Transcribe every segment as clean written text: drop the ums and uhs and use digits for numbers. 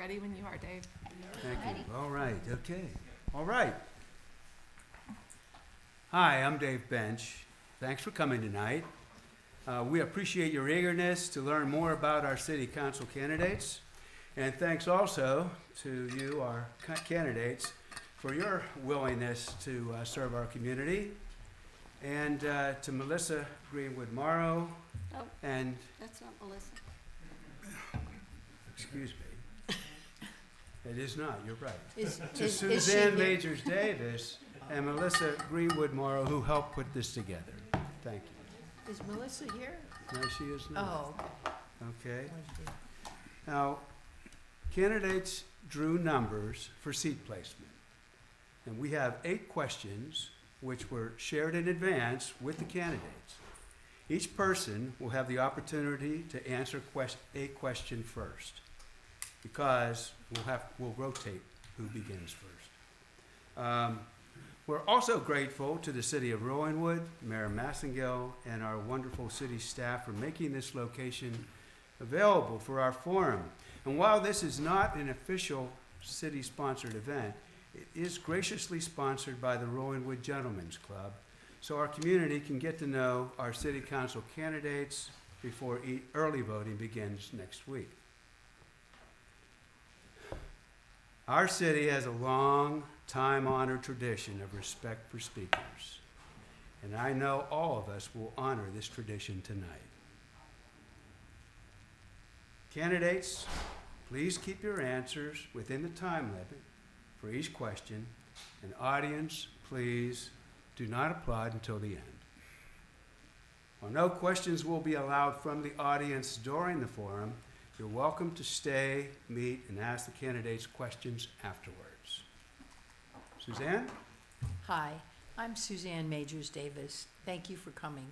ready when you are, Dave. Thank you. All right, okay. All right. Hi, I'm Dave Bench. Thanks for coming tonight. We appreciate your eagerness to learn more about our city council candidates. And thanks also to you, our candidates, for your willingness to serve our community. And to Melissa Greenwood Morrow Oh, and, that's not Melissa. excuse me, it is not, you're right. Is To she Suzanne here? Majors Davis and Melissa Greenwood Morrow, who helped put this together. Thank you. Is Melissa here? No, she is not. Oh, Okay. Now, candidates drew numbers for seat placement. And we have 8 questions which were shared in advance with the candidates. Each person will have the opportunity to answer a question first, because we'll rotate who begins first. We're also grateful to the City of Rowanwood, Mayor Massengill, and our wonderful city staff for making this location available for our forum. And while this is not an official city-sponsored event, it is graciously sponsored by the Rowanwood Gentlemen's Club, so our community can get to know our city council candidates before early voting begins next week. Our city has a long, time-honored tradition of respect for speakers, and I know all of us will honor this tradition tonight. Candidates, please keep your answers within the time limit for each question, and audience, please do not applaud until the end. While no questions will be allowed from the audience during the forum, you're welcome to stay, meet, and ask the candidates questions afterwards. Suzanne? hi. I'm Suzanne Majors Davis. Thank you for coming.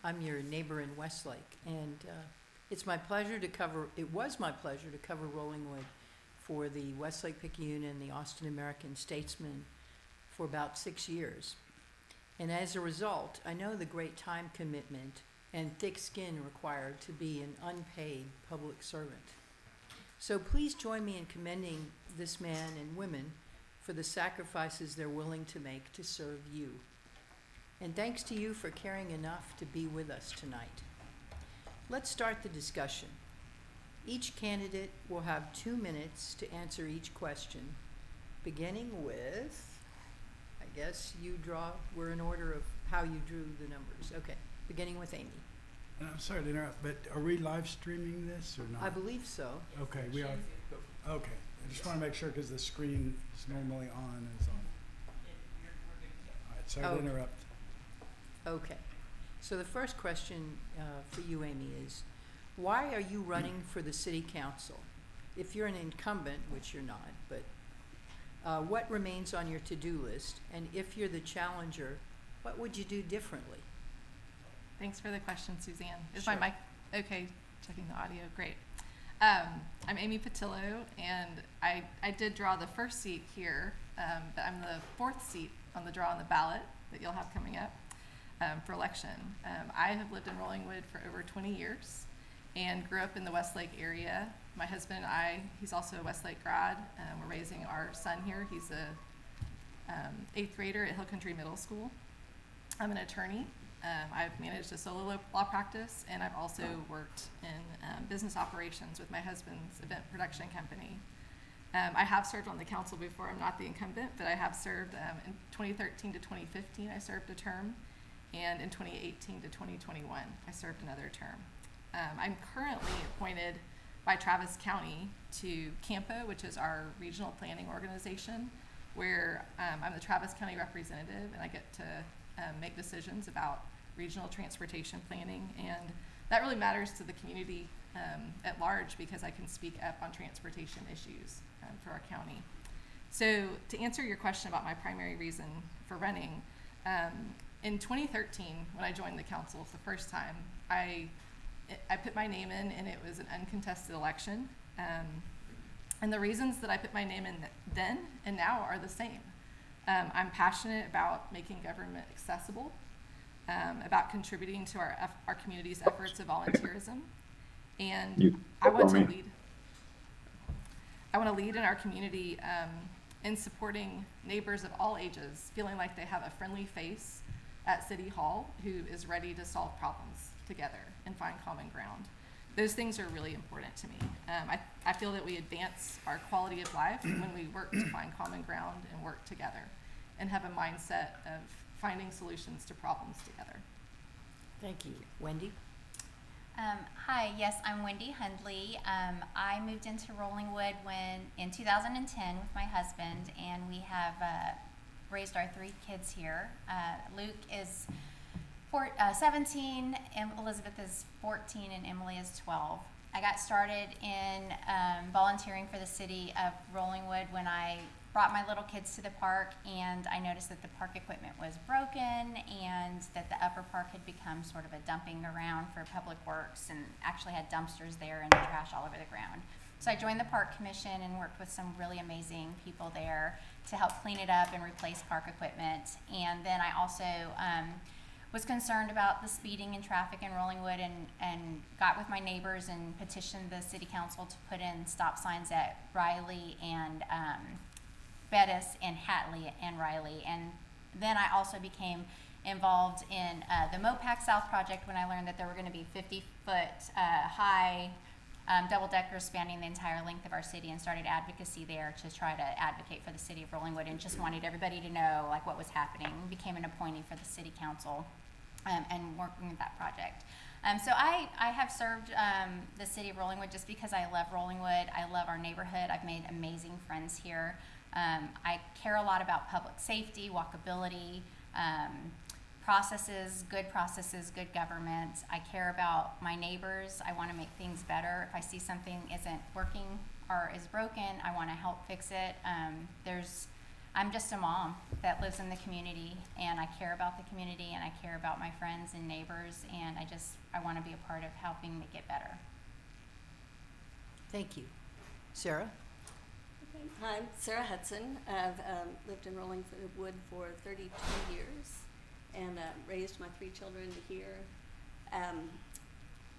I'm your neighbor in Westlake, and it was my pleasure to cover Rollingwood for the Westlake Picayune and the Austin American Statesman for about 6 years. And as a result, I know the great time commitment and thick skin required to be an unpaid public servant. So please join me in commending this man and women for the sacrifices they're willing to make to serve you. And thanks to you for caring enough to be with us tonight. Let's start the discussion. Each candidate will have 2 minutes to answer each question, beginning with, I guess we're in order of how you drew the numbers. Okay, beginning with Amy. I'm sorry to interrupt, but are we live streaming this or not? I believe so. Okay, we are. Okay, I just want to make sure because the screen is normally on and it's on. All right, sorry to interrupt. Okay. So the first question for you, Amy, is why are you running for the city council? If you're an incumbent, which you're not, but what remains on your to-do list? And if you're the challenger, what would you do differently? Thanks for the question, Suzanne. Is Sure. my mic okay? Checking the audio. Great. I'm Amy Patillo, and I did draw the first seat here, but I'm the 4th seat on the draw on the ballot that you'll have coming up for election. I have lived in Rollingwood for over 20 years and grew up in the Westlake area. My husband and I, he's also a Westlake grad. We're raising our son here. He's a 8th grader at Hill Country Middle School. I'm an attorney. I've managed a solo law practice, and I've also worked in business operations with my husband's event production company. I have served on the council before. I'm not the incumbent, but I have served in 2013 to 2015. I served a term, and in 2018 to 2021, I served another term. I'm currently appointed by Travis County to CAMPO, which is our regional planning organization, where I'm the Travis County representative, and I get to make decisions about regional transportation planning, and that really matters to the community at large because I can speak up on transportation issues for our county. So to answer your question about my primary reason for running, in 2013, when I joined the council for the first time, I put my name in, and it was an uncontested election. And the reasons that I put my name in then and now are the same. I'm passionate about making government accessible, about contributing to our community's efforts of volunteerism, and I want to I want to lead in our community in supporting neighbors of all ages, feeling like they have a friendly face at City Hall who is ready to solve problems together and find common ground. Those things are really important to me. I feel that we advance our quality of life when we work to find common ground and work together and have a mindset of finding solutions to problems together. Thank you. Wendy? Hi, yes, I'm Wendy Hundley. I moved into Rollingwood in 2010 with my husband, and we have raised our 3 kids here. Luke is 17, Elizabeth is 14, and Emily is 12. I got started in volunteering for the city of Rollingwood when I brought my little kids to the park, and I noticed that the park equipment was broken and that the upper park had become sort of a dumping ground for public works and actually had dumpsters there and trash all over the ground. So I joined the park commission and worked with some really amazing people there to help clean it up and replace park equipment. And then I also was concerned about the speeding and traffic in Rollingwood and got with my neighbors and petitioned the city council to put in stop signs at Riley and Bettis and Hatley and Riley. And then I also became involved in the MOPAC South project when I learned that there were going to be 50-foot high double-deckers spanning the entire length of our city, and started advocacy there to try to advocate for the city of Rollingwood, and just wanted everybody to know like what was happening. Became an appointee for the city council and working with that project. So I have served the city of Rollingwood just because I love Rollingwood. I love our neighborhood. I've made amazing friends here. I care a lot about public safety, walkability, processes, good government. I care about my neighbors. I want to make things better. If I see something isn't working or is broken, I want to help fix it. I'm just a mom that lives in the community, and I care about the community, and I care about my friends and neighbors, and I want to be a part of helping make it better. Thank you. Sarah? Hi, I'm Sarah Hudson. I've lived in Rollingwood for 32 years and raised my 3 children here.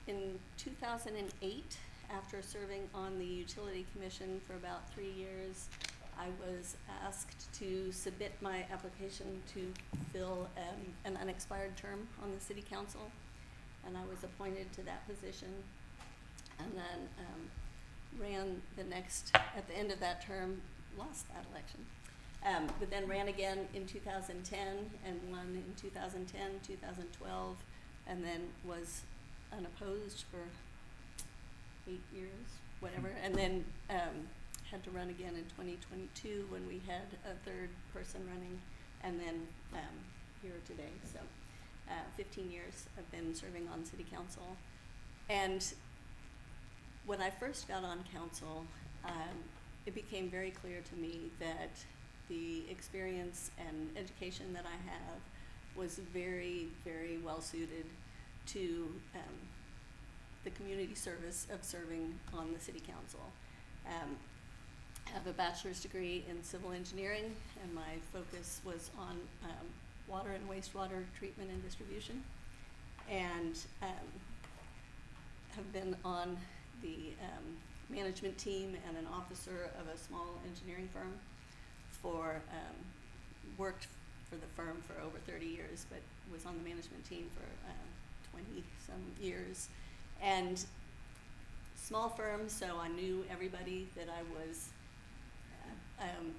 In 2008, after serving on the Utility Commission for about 3 years, I was asked to submit my application to fill an unexpired term on the City Council, and I was appointed to that position, and then ran at the end of that term, lost that election, but then ran again in 2010 and won in 2010, 2012, and then was unopposed for 8 years, whatever, and then had to run again in 2022 when we had a 3rd person running, and then here today. So 15 years I've been serving on City Council. And when I first got on council, it became very clear to me that the experience and education that I have was very, very well suited to the community service of serving on the City Council. I have a bachelor's degree in civil engineering, and my focus was on water and wastewater treatment and distribution, and have been on the management team and an officer of a small engineering firm worked for the firm for over 30 years, but was on the management team for 20 some years. And small firm, so I knew everybody that I was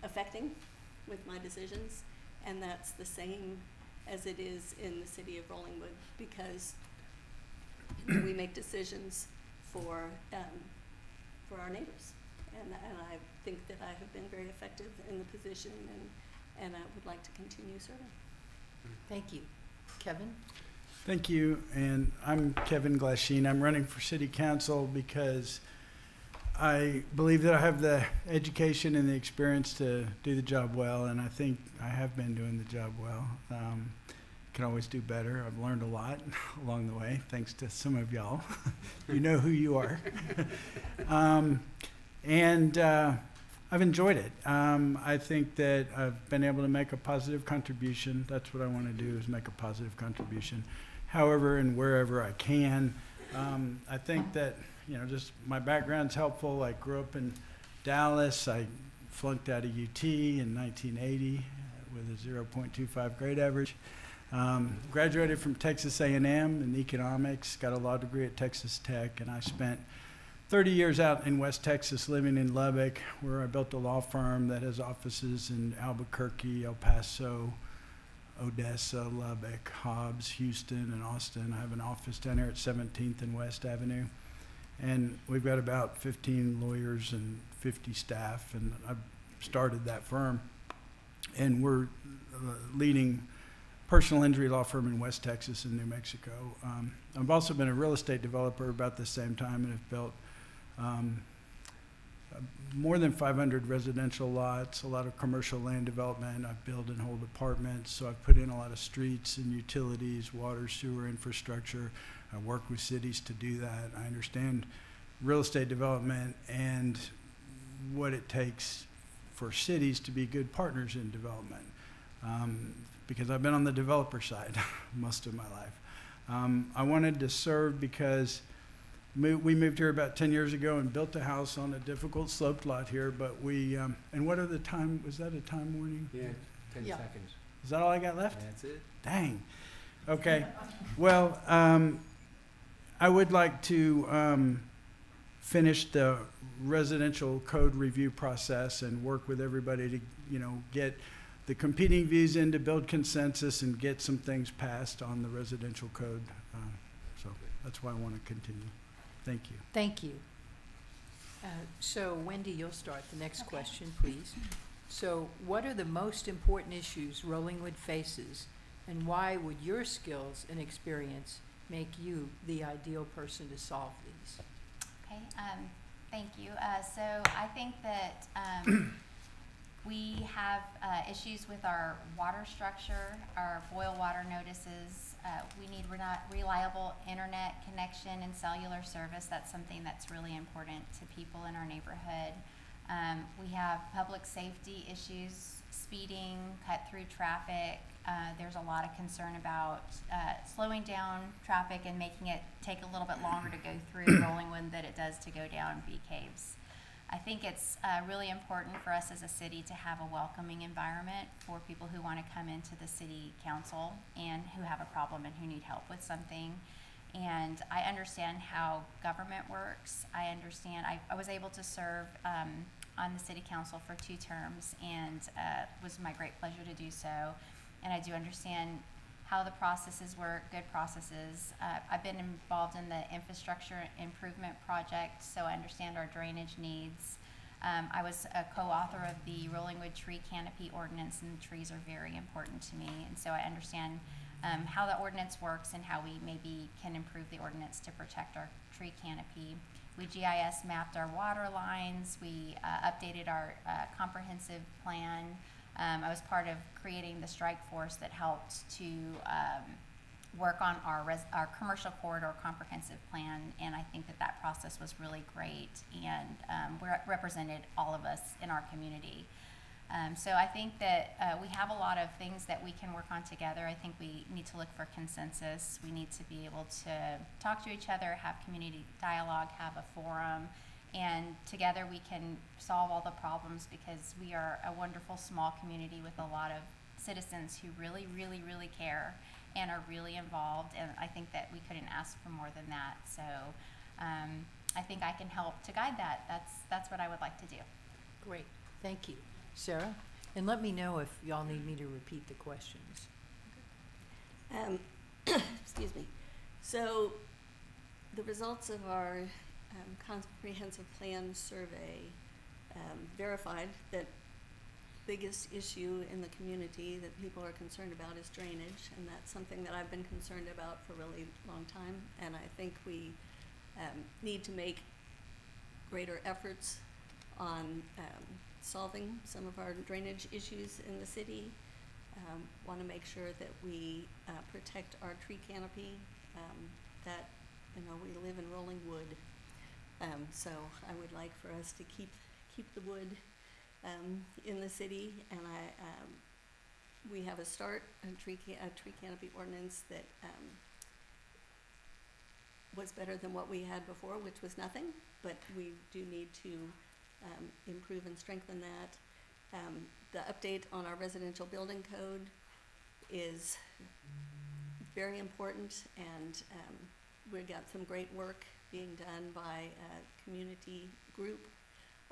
affecting with my decisions, and that's the same as it is in the city of Rollingwood, because we make decisions for our neighbors, and I think that I have been very effective in the position, and I would like to continue serving. Thank you. Kevin? Thank you, and I'm Kevin Glasheen. I'm running for City Council because I believe that I have the education and the experience to do the job well, and I think I have been doing the job well. Can always do better. I've learned a lot along the way, thanks to some of y'all. You know who you are. And I've enjoyed it. I think that I've been able to make a positive contribution. That's what I want to do, is make a positive contribution, however and wherever I can. I think that, just my background's helpful. I grew up in Dallas. I flunked out of UT in 1980 with a 0.25 grade average. Graduated from Texas A&M in economics, got a law degree at Texas Tech, and I spent 30 years out in West Texas living in Lubbock, where I built a law firm that has offices in Albuquerque, El Paso, Odessa, Lubbock, Hobbs, Houston, and Austin. I have an office down here at 17th and West Avenue. And we've got about 15 lawyers and 50 staff, and I've started that firm. And we're leading personal injury law firm in West Texas and New Mexico. I've also been a real estate developer about the same time and have built more than 500 residential lots, a lot of commercial land development. I've built and hold apartments, so I've put in a lot of streets and utilities, water, sewer infrastructure. I work with cities to do that. I understand real estate development and what it takes for cities to be good partners in development. Because I've been on the developer side most of my life. I wanted to serve because we moved here about 10 years ago and built a house on a difficult sloped lot here, but we, and what are the time, was that a time warning? Yeah, 10 Yeah. seconds. Is that all I got left? That's it. Dang. Okay. Well, I would like to finish the residential code review process and work with everybody to, get the competing views in to build consensus and get some things passed on the residential code. So that's why I want to continue. Thank you. Thank you. So Wendy, you'll start the next Okay. question, please. So what are the most important issues Rollingwood faces, and why would your skills and experience make you the ideal person to solve these? Okay, thank you. So I think that we have issues with our water structure, our boil water notices. We need reliable internet connection and cellular service. That's something that's really important to people in our neighborhood. We have public safety issues, speeding, cut-through traffic. There's a lot of concern about slowing down traffic and making it take a little bit longer to go through Rollingwood than it does to go down Bee Caves. I think it's really important for us as a city to have a welcoming environment for people who want to come into the city council and who have a problem and who need help with something. And I understand how government works. I understand, I was able to serve on the city council for 2 terms, and it was my great pleasure to do so. And I do understand how the processes work, good processes. I've been involved in the infrastructure improvement project, so I understand our drainage needs. I was a co-author of the Rollingwood tree canopy ordinance, and trees are very important to me. And so I understand how the ordinance works and how we maybe can improve the ordinance to protect our tree canopy. We GIS mapped our water lines. We updated our comprehensive plan. I was part of creating the strike force that helped to work on our commercial corridor comprehensive plan, and I think that process was really great and represented all of us in our community. So I think that we have a lot of things that we can work on together. I think we need to look for consensus. We need to be able to talk to each other, have community dialogue, have a forum, and together we can solve all the problems, because we are a wonderful small community with a lot of citizens who really, really, really care and are really involved, and I think that we couldn't ask for more than that. So I think I can help to guide that. That's what I would like to do. Great, thank you. Sarah? And let me know if y'all need me to repeat the questions. Excuse me. So the results of our comprehensive plan survey verified that biggest issue in the community that people are concerned about is drainage, and that's something that I've been concerned about for a really long time, and I think we need to make greater efforts on solving some of our drainage issues in the city. Want to make sure that we protect our tree canopy, that we live in Rollingwood. So I would like for us to keep the wood in the city, and we have a tree canopy ordinance that was better than what we had before, which was nothing, but we do need to improve and strengthen that. The update on our residential building code is very important, and we've got some great work being done by a community group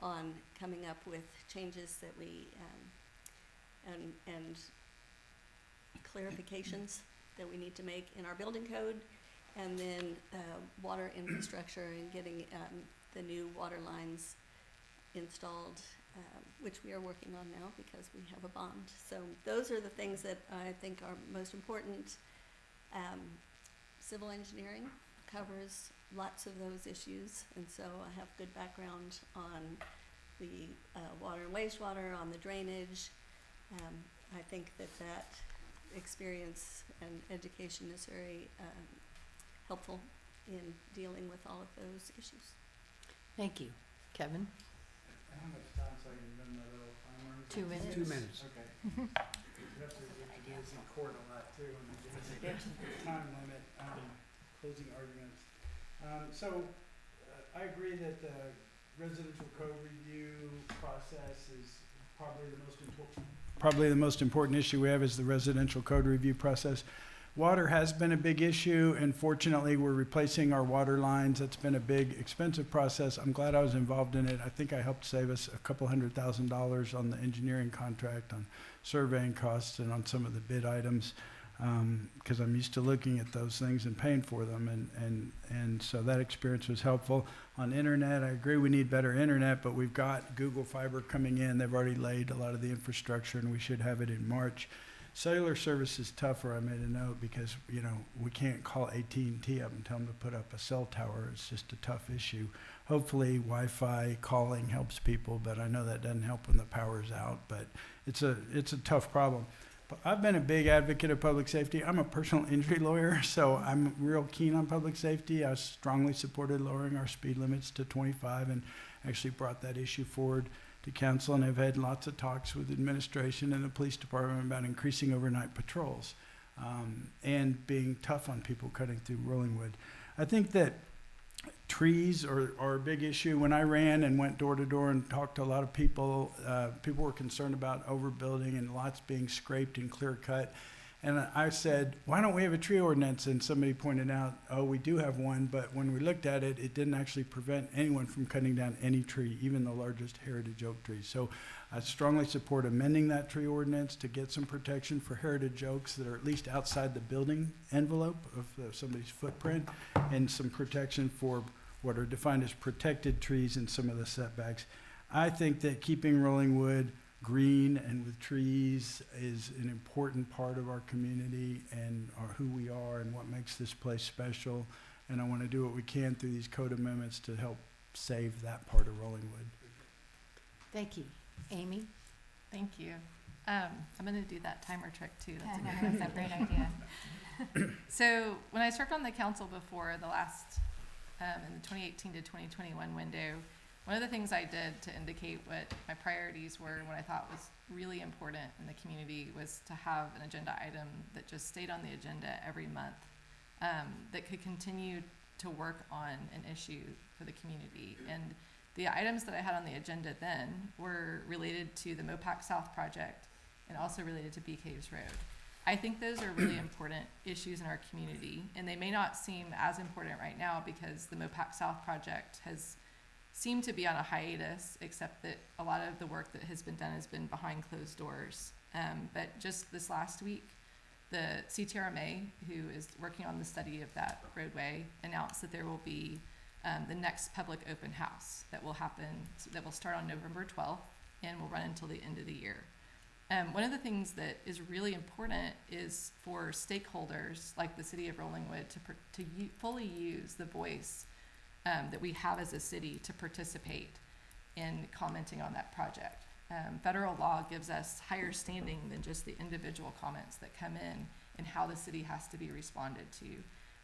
on coming up with changes that we, and clarifications that we need to make in our building code, and then water infrastructure and getting the new water lines installed, which we are working on now because we have a bond. So those are the things that I think are most important. Civil engineering covers lots of those issues, and so I have good background on the water and wastewater, on the drainage. I think that experience and education is very helpful in dealing with all of those issues. Thank you. Kevin? How much time so I can run my little timer? 2 minutes. 2 minutes. Okay. You have to do this in court a lot too, and there's a time limit, closing arguments. I agree that the residential code review process is probably the most important issue we have is the residential code review process. Water has been a big issue, and fortunately, we're replacing our water lines. That's been a big, expensive process. I'm glad I was involved in it. I think I helped save us a couple $100,000 on the engineering contract, on surveying costs, and on some of the bid items, because I'm used to looking at those things and paying for them, and so that experience was helpful. On internet, I agree we need better internet, but we've got Google Fiber coming in. They've already laid a lot of the infrastructure, and we should have it in March. Cellular service is tougher, I made a note, because, you know, we can't call AT&T up and tell them to put up a cell tower. It's just a tough issue. Hopefully, Wi-Fi calling helps people, but I know that doesn't help when the power's out, but it's a tough problem. But I've been a big advocate of public safety. I'm a personal injury lawyer, so I'm real keen on public safety. I strongly supported lowering our speed limits to 25 and actually brought that issue forward to council, and I've had lots of talks with administration and the police department about increasing overnight patrols and being tough on people cutting through Rollingwood. I think that trees are a big issue. When I ran and went door to door and talked to a lot of people, people were concerned about overbuilding and lots being scraped and clear cut. And I said, why don't we have a tree ordinance? And somebody pointed out, oh, we do have one, but when we looked at it, it didn't actually prevent anyone from cutting down any tree, even the largest heritage oak trees. So I strongly support amending that tree ordinance to get some protection for heritage oaks that are at least outside the building envelope of somebody's footprint, and some protection for what are defined as protected trees in some of the setbacks. I think that keeping Rollingwood green and with trees is an important part of our community and who we are and what makes this place special. And I want to do what we can through these code amendments to help save that part of Rollingwood. Thank you. Amy? Thank you. I'm going to do that timer trick too. That's a good That's one. a great idea. So when I served on the council before the last, in the 2018 to 2021 window, one of the things I did to indicate what my priorities were and what I thought was really important in the community was to have an agenda item that just stayed on the agenda every month, that could continue to work on an issue for the community. And the items that I had on the agenda then were related to the Mopac South project and also related to Bee Caves Road. I think those are really important issues in our community, and they may not seem as important right now because the Mopac South project has seemed to be on a hiatus, except that a lot of the work that has been done has been behind closed doors. But just this last week, the CTRMA, who is working on the study of that roadway, announced that there will be the next public open house that will happen, that will start on November 12th and will run until the end of the year. One of the things that is really important is for stakeholders like the city of Rollingwood to fully use the voice that we have as a city to participate in commenting on that project. Federal law gives us higher standing than just the individual comments that come in and how the city has to be responded to.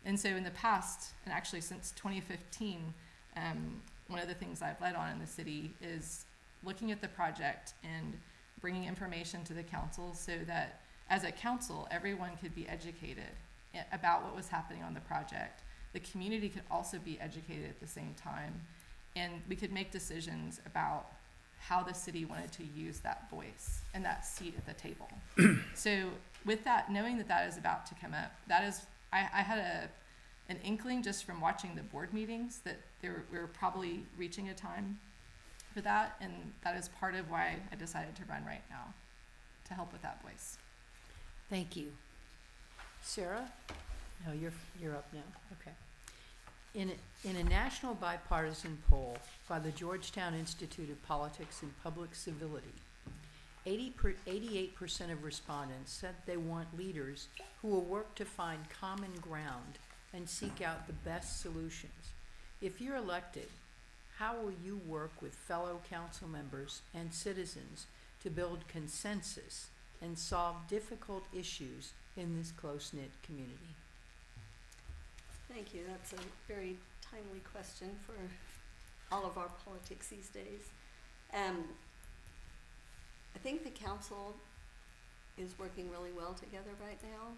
And so in the past, and actually since 2015, one of the things I've led on in the city is looking at the project and bringing information to the council so that as a council, everyone could be educated about what was happening on the project. The community could also be educated at the same time, and we could make decisions about how the city wanted to use that voice and that seat at the table. So with that, knowing that that is about to come up, that is, I had an inkling just from watching the board meetings that we were probably reaching a time for that, and that is part of why I decided to run right now, to help with that voice. Thank you. Sarah? No, you're up now. Okay. In a national bipartisan poll by the Georgetown Institute of Politics and Public Civility, 88% of respondents said they want leaders who will work to find common ground and seek out the best solutions. If you're elected, how will you work with fellow council members and citizens to build consensus and solve difficult issues in this close-knit community? Thank you. That's a very timely question for all of our politics these days. I think the council is working really well together right now.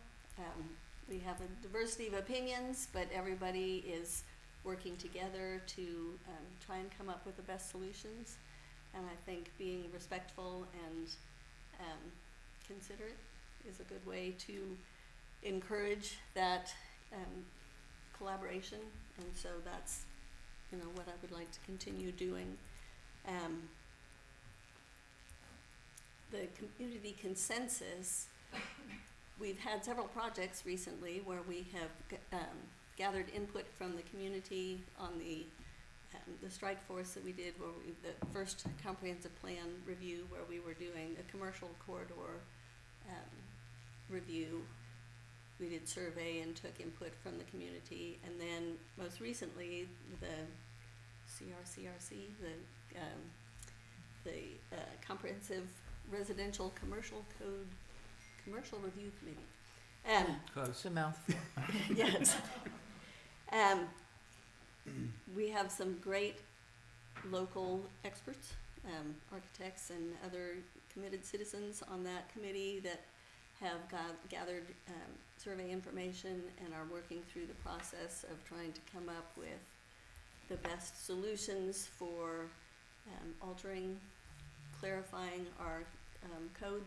We have a diversity of opinions, but everybody is working together to try and come up with the best solutions. And I think being respectful and considerate is a good way to encourage that collaboration, and so that's, you know, what I would like to continue doing. The community consensus, we've had several projects recently where we have gathered input from the community on the strike force that we did, where the first comprehensive plan review, where we were doing a commercial corridor review. We did survey and took input from the community, and then most recently the CRCRC, the Comprehensive Residential Commercial Code Commercial Review Committee. It's a mouthful. Yes. We have some great local experts, architects and other committed citizens on that committee that have gathered survey information and are working through the process of trying to come up with the best solutions for altering, clarifying our code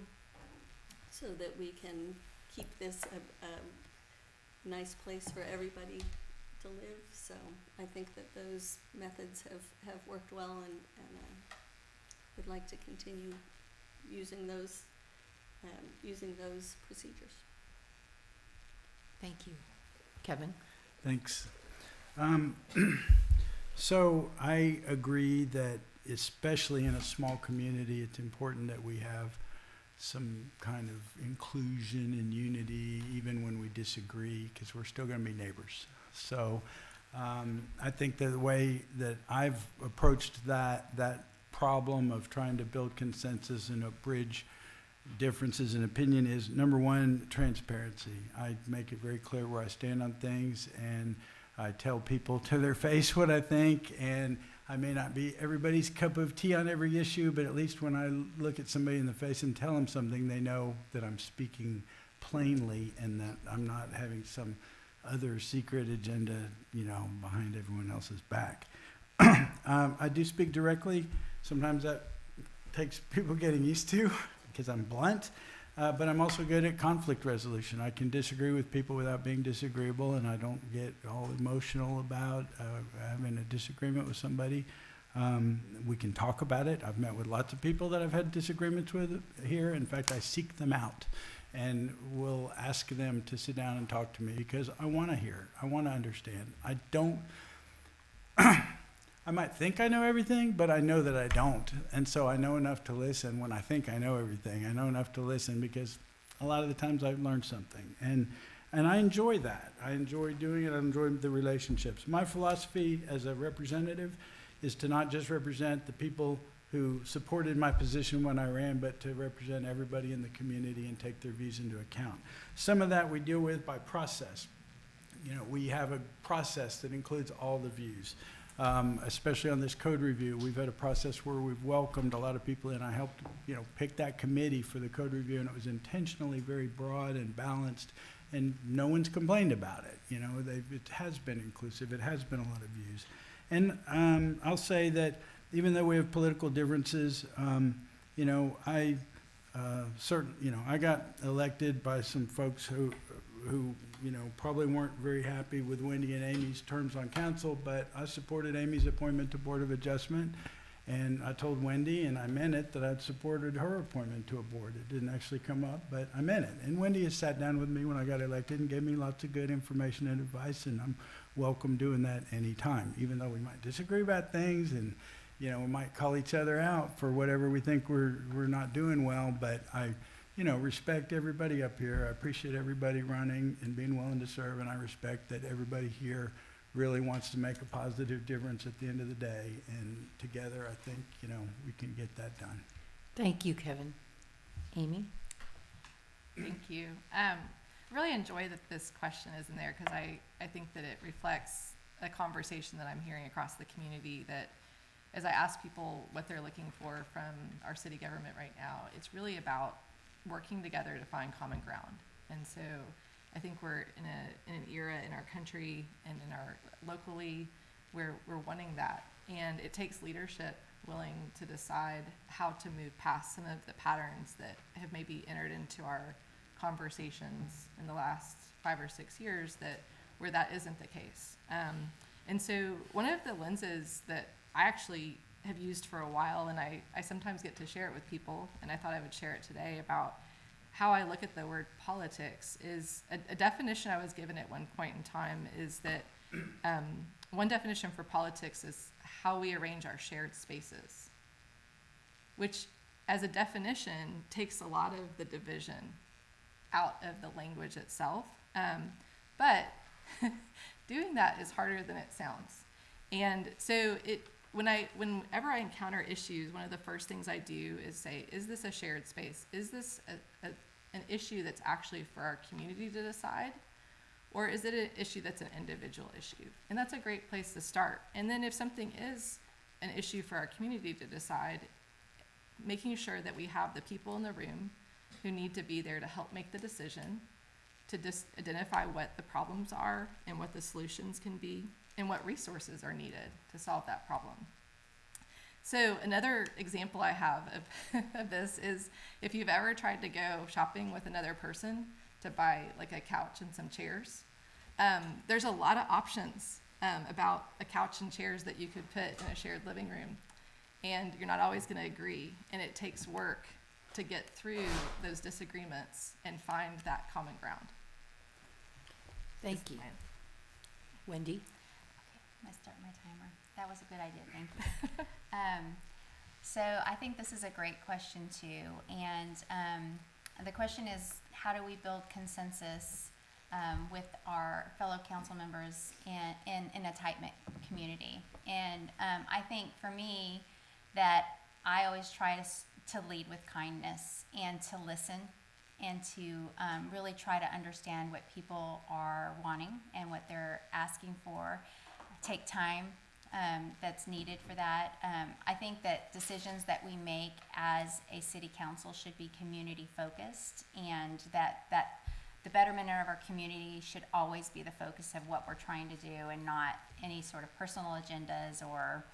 so that we can keep this a nice place for everybody to live. So I think that those methods have worked well, and would like to continue using those procedures. Thank you. Kevin? Thanks. So I agree that especially in a small community, it's important that we have some kind of inclusion and unity even when we disagree, because we're still going to be neighbors. So I think that the way that I've approached that problem of trying to build consensus and bridge differences in opinion is, number one, transparency. I make it very clear where I stand on things, and I tell people to their face what I think, and I may not be everybody's cup of tea on every issue, but at least when I look at somebody in the face and tell them something, they know that I'm speaking plainly and that I'm not having some other secret agenda, you know, behind everyone else's back. I do speak directly. Sometimes that takes people getting used to because I'm blunt, but I'm also good at conflict resolution. I can disagree with people without being disagreeable, and I don't get all emotional about having a disagreement with somebody. We can talk about it. I've met with lots of people that I've had disagreements with here. In fact, I seek them out and will ask them to sit down and talk to me because I want to hear. I want to understand. I don't I might think I know everything, but I know that I don't. And so I know enough to listen when I think I know everything. I know enough to listen because a lot of the times I've learned something. And I enjoy that. I enjoy doing it. I enjoy the relationships. My philosophy as a representative is to not just represent the people who supported my position when I ran, but to represent everybody in the community and take their views into account. Some of that we deal with by process. You know, we have a process that includes all the views. Especially on this code review, we've had a process where we've welcomed a lot of people in. I helped, you know, pick that committee for the code review, and it was intentionally very broad and balanced, and no one's complained about it. You know, it has been inclusive. It has been a lot of views. And I'll say that even though we have political differences, you know, I I got elected by some folks who, you know, probably weren't very happy with Wendy and Amy's terms on council, but I supported Amy's appointment to Board of Adjustment. And I told Wendy, and I meant it, that I'd supported her appointment to a board. It didn't actually come up, but I meant it. And Wendy has sat down with me when I got elected and gave me lots of good information and advice, and I'm welcome doing that anytime, even though we might disagree about things and, you know, we might call each other out for whatever we think we're not doing well, but I, you know, respect everybody up here. I appreciate everybody running and being willing to serve, and I respect that everybody here really wants to make a positive difference at the end of the day, and together I think, you know, we can get that done. Thank you, Kevin. Amy? Thank you. Really enjoy that this question is in there because I think that it reflects a conversation that I'm hearing across the community, that as I ask people what they're looking for from our city government right now, it's really about working together to find common ground. And so I think we're in an era in our country and in our locally where we're wanting that. And it takes leadership willing to decide how to move past some of the patterns that have maybe entered into our conversations in the last 5 or 6 years where that isn't the case. And so one of the lenses that I actually have used for a while, and I sometimes get to share it with people, and I thought I would share it today about how I look at the word politics, is a definition I was given at one point in time is that one definition for politics is how we arrange our shared spaces, which as a definition takes a lot of the division out of the language itself. But doing that is harder than it sounds. And so whenever I encounter issues, one of the first things I do is say, is this a shared space? Is this an issue that's actually for our community to decide? Or is it an issue that's an individual issue? And that's a great place to start. And then if something is an issue for our community to decide, making sure that we have the people in the room who need to be there to help make the decision, to identify what the problems are and what the solutions can be and what resources are needed to solve that problem. So another example I have of this is if you've ever tried to go shopping with another person to buy like a couch and some chairs, there's a lot of options about a couch and chairs that you could put in a shared living room, and you're not always going to agree, and it takes work to get through those disagreements and find that common ground. Thank you. Wendy? I'm gonna start my timer. That was a good idea, thank you. So I think this is a great question too, and the question is, how do we build consensus with our fellow council members in a tight-knit community? And I think for me, that I always try to lead with kindness and to listen and to really try to understand what people are wanting and what they're asking for. Take time that's needed for that. I think that decisions that we make as a city council should be community focused, and that the betterment of our community should always be the focus of what we're trying to do, and not any sort of personal agendas or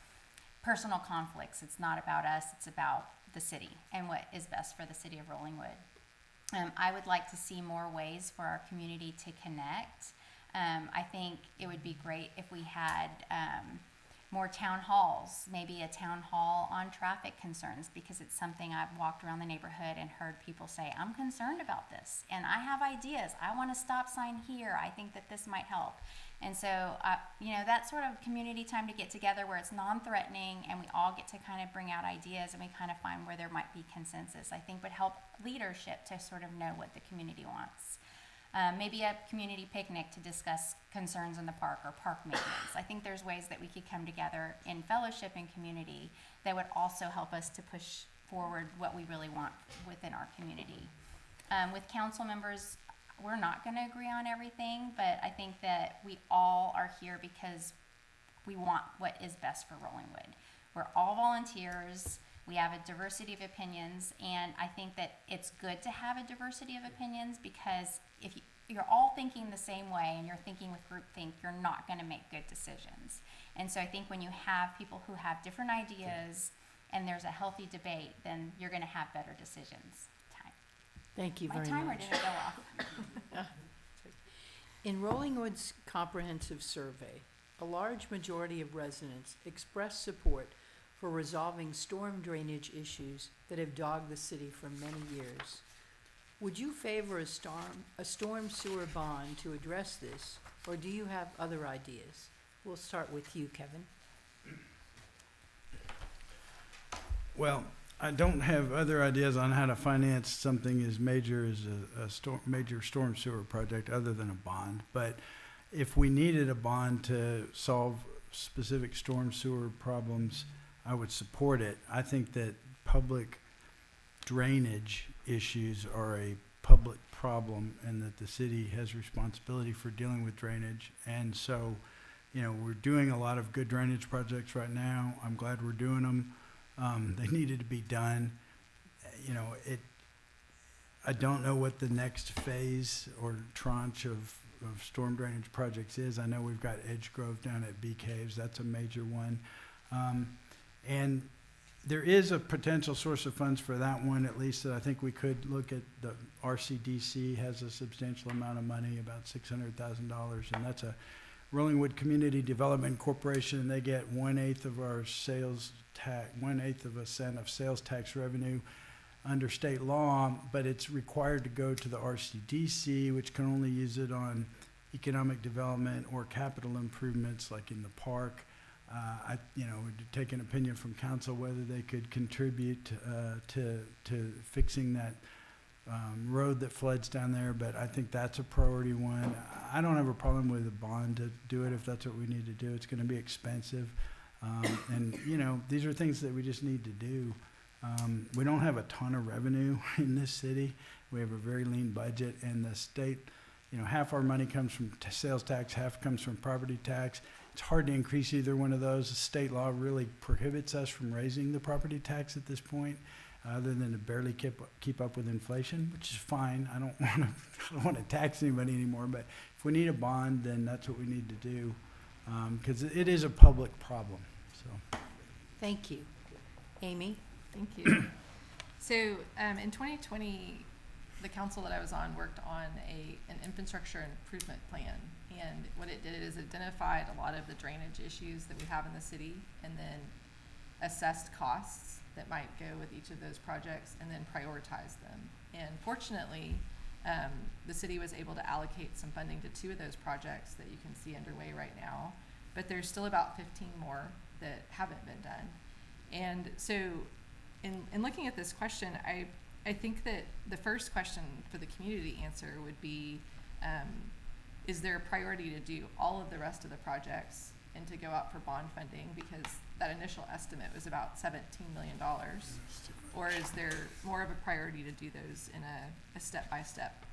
personal conflicts. It's not about us, it's about the city and what is best for the city of Rollingwood. I would like to see more ways for our community to connect. I think it would be great if we had more town halls, maybe a town hall on traffic concerns, because it's something I've walked around the neighborhood and heard people say, I'm concerned about this and I have ideas. I want a stop sign here. I think that this might help. And so, that sort of community time to get together where it's non-threatening and we all get to kind of bring out ideas and we kind of find where there might be consensus, I think would help leadership to sort of know what the community wants. Maybe a community picnic to discuss concerns in the park or park maintenance. I think there's ways that we could come together in fellowship and community that would also help us to push forward what we really want within our community. With council members, we're not going to agree on everything, but I think that we all are here because we want what is best for Rollingwood. We're all volunteers. We have a diversity of opinions, and I think that it's good to have a diversity of opinions, because if you're all thinking the same way and you're thinking with groupthink, you're not going to make good decisions. And so I think when you have people who have different ideas and there's a healthy debate, then you're going to have better decisions. Time. Thank you My very timer much. didn't go off. In Rollingwood's comprehensive survey, a large majority of residents expressed support for resolving storm drainage issues that have dogged the city for many years. Would you favor a storm sewer bond to address this, or do you have other ideas? We'll start with you, Kevin. Well, I don't have other ideas on how to finance something as major as a major storm sewer project other than a bond. But if we needed a bond to solve specific storm sewer problems, I would support it. I think that public drainage issues are a public problem and that the city has responsibility for dealing with drainage. And so, you know, we're doing a lot of good drainage projects right now. I'm glad we're doing them. They needed to be done. You know, I don't know what the next phase or tranche of storm drainage projects is. I know we've got Edge Grove down at Bee Caves. That's a major one. And there is a potential source of funds for that one, at least, that I think we could look at. The RCDC has a substantial amount of money, about $600,000, and that's a Rollingwood Community Development Corporation, and they get 1/8 of our sales tax, 1/8 of a cent of sales tax revenue under state law, but it's required to go to the RCDC, which can only use it on economic development or capital improvements like in the park. Would take an opinion from council whether they could contribute to fixing that road that floods down there, but I think that's a priority one. I don't have a problem with a bond to do it if that's what we need to do. It's going to be expensive, and these are things that we just need to do. We don't have a ton of revenue in this city. We have a very lean budget, and the state, half our money comes from sales tax, half comes from property tax. It's hard to increase either one of those. The state law really prohibits us from raising the property tax at this point, other than to barely keep up with inflation, which is fine. I don't want to tax anybody anymore. But if we need a bond, then that's what we need to do, because it is a public problem. So, Thank you. Amy? Thank you. So in 2020, the council that I was on worked on an infrastructure improvement plan. And what it did is identified a lot of the drainage issues that we have in the city and then assessed costs that might go with each of those projects and then prioritized them. And fortunately, the city was able to allocate some funding to 2 of those projects that you can see underway right now. But there's still about 15 more that haven't been done. And so in looking at this question, I think that the first question for the community answer would be, is there a priority to do all of the rest of the projects and to go out for bond funding, because that initial estimate was about $17 million? Or is there more of a priority to do those in a step-by-step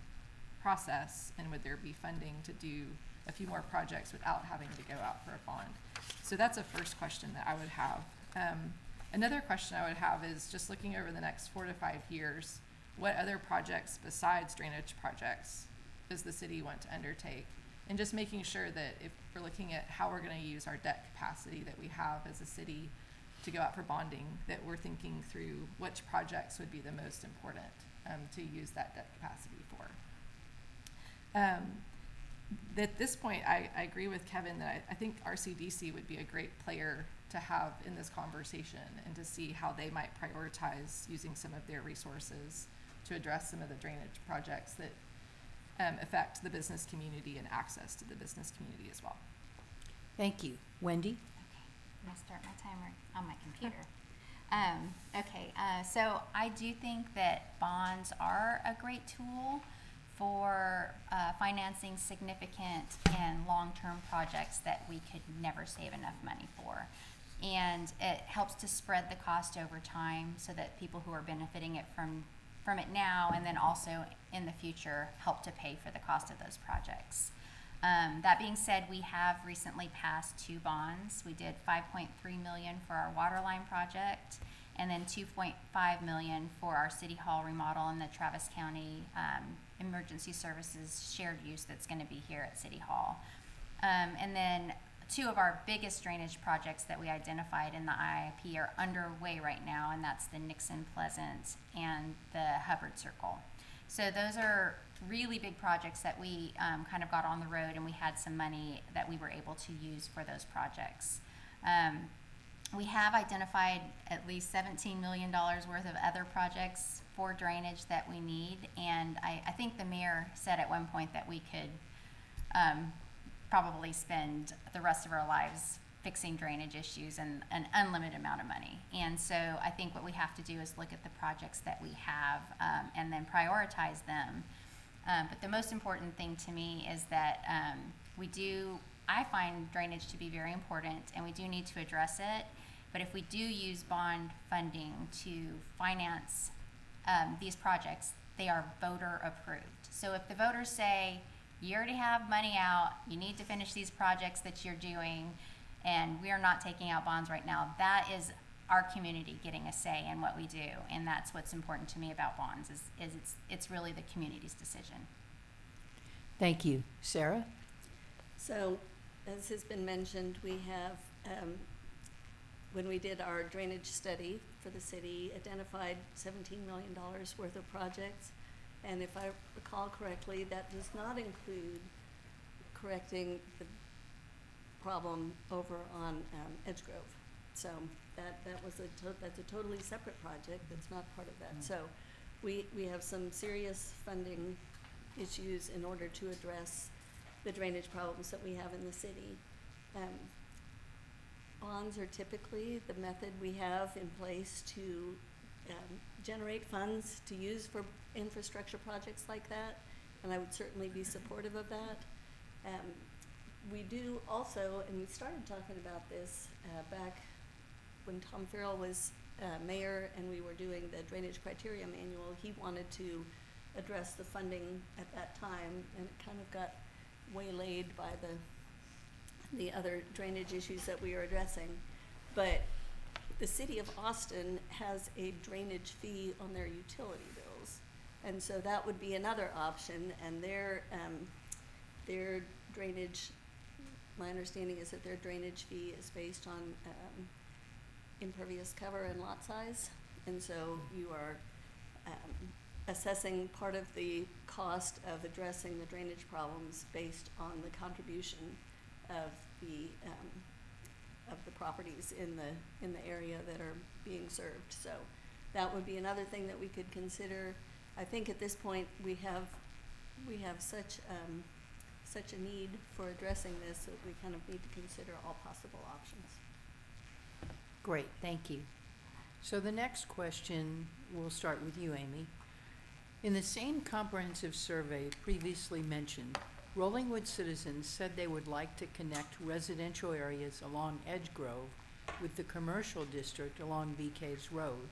process, and would there be funding to do a few more projects without having to go out for a bond? So that's a first question that I would have. Another question I would have is just looking over the next 4 to 5 years, what other projects besides drainage projects does the city want to undertake? And just making sure that if we're looking at how we're going to use our debt capacity that we have as a city to go out for bonding, that we're thinking through which projects would be the most important to use that debt capacity for. At this point, I agree with Kevin that I think RCDC would be a great player to have in this conversation and to see how they might prioritize using some of their resources to address some of the drainage projects that affect the business community and access to the business community as well. Thank you. Wendy? I'm gonna start my timer on my computer. So I do think that bonds are a great tool for financing significant and long-term projects that we could never save enough money for. And it helps to spread the cost over time so that people who are benefiting from it now and then also in the future help to pay for the cost of those projects. That being said, we have recently passed 2 bonds. We did $5.3 million for our water line project, and then $2.5 million for our City Hall remodel and the Travis County Emergency Services shared use that's going to be here at City Hall. And then two of our biggest drainage projects that we identified in the IIP are underway right now, and that's the Nixon Pleasant and the Hubbard Circle. So those are really big projects that we kind of got on the road, and we had some money that we were able to use for those projects. We have identified at least $17 million worth of other projects for drainage that we need, and I think the mayor said at one point that we could probably spend the rest of our lives fixing drainage issues and an unlimited amount of money. And so I think what we have to do is look at the projects that we have and then prioritize them. But the most important thing to me is that I find drainage to be very important, and we do need to address it. But if we do use bond funding to finance these projects, they are voter approved. So if the voters say, you already have money out, you need to finish these projects that you're doing, and we are not taking out bonds right now, that is our community getting a say in what we do. And that's what's important to me about bonds, is it's really the community's decision. Thank you. Sarah? So, as has been mentioned, we have, when we did our drainage study for the city, identified $17 million worth of projects. And if I recall correctly, that does not include correcting the problem over on Edgegrove. So that's a totally separate project that's not part of that. So we have some serious funding issues in order to address the drainage problems that we have in the city. Bonds are typically the method we have in place to generate funds to use for infrastructure projects like that, and I would certainly be supportive of that. We do also, and we started talking about this back when Tom Farrell was mayor and we were doing the drainage criteria manual. He wanted to address the funding at that time, and it kind of got waylaid by the other drainage issues that we are addressing. But the city of Austin has a drainage fee on their utility bills, and so that would be another option. And their drainage, my understanding is that their drainage fee is based on impervious cover and lot size, and so you are assessing part of the cost of addressing the drainage problems based on the contribution of the properties in the area that are being served. So that would be another thing that we could consider. I think at this point we have such a need for addressing this that we kind of need to consider all possible options. Great, thank you. So the next question, we'll start with you, Amy. In the same comprehensive survey previously mentioned, Rollingwood citizens said they would like to connect residential areas along Edgegrove with the commercial district along Bee Caves Road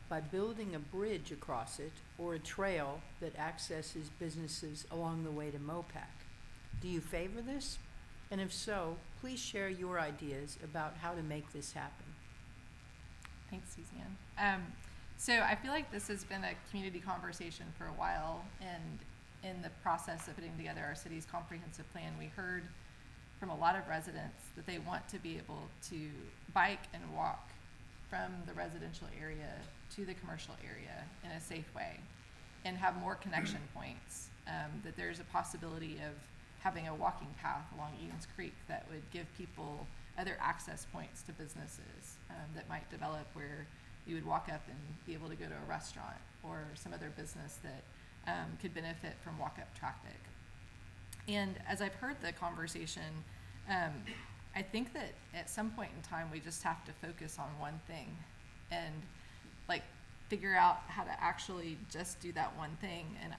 by building a bridge across it or a trail that accesses businesses along the way to Mopac. Do you favor this? And if so, please share your ideas about how to make this happen. Thanks, Suzanne. So I feel like this has been a community conversation for a while, and in the process of putting together our city's comprehensive plan, we heard from a lot of residents that they want to be able to bike and walk from the residential area to the commercial area in a safe way and have more connection points, that there's a possibility of having a walking path along Edens Creek that would give people other access points to businesses that might develop, where you would walk up and be able to go to a restaurant or some other business that could benefit from walk-up traffic. And as I've heard the conversation, I think that at some point in time we just have to focus on one thing and figure out how to actually just do that one thing. And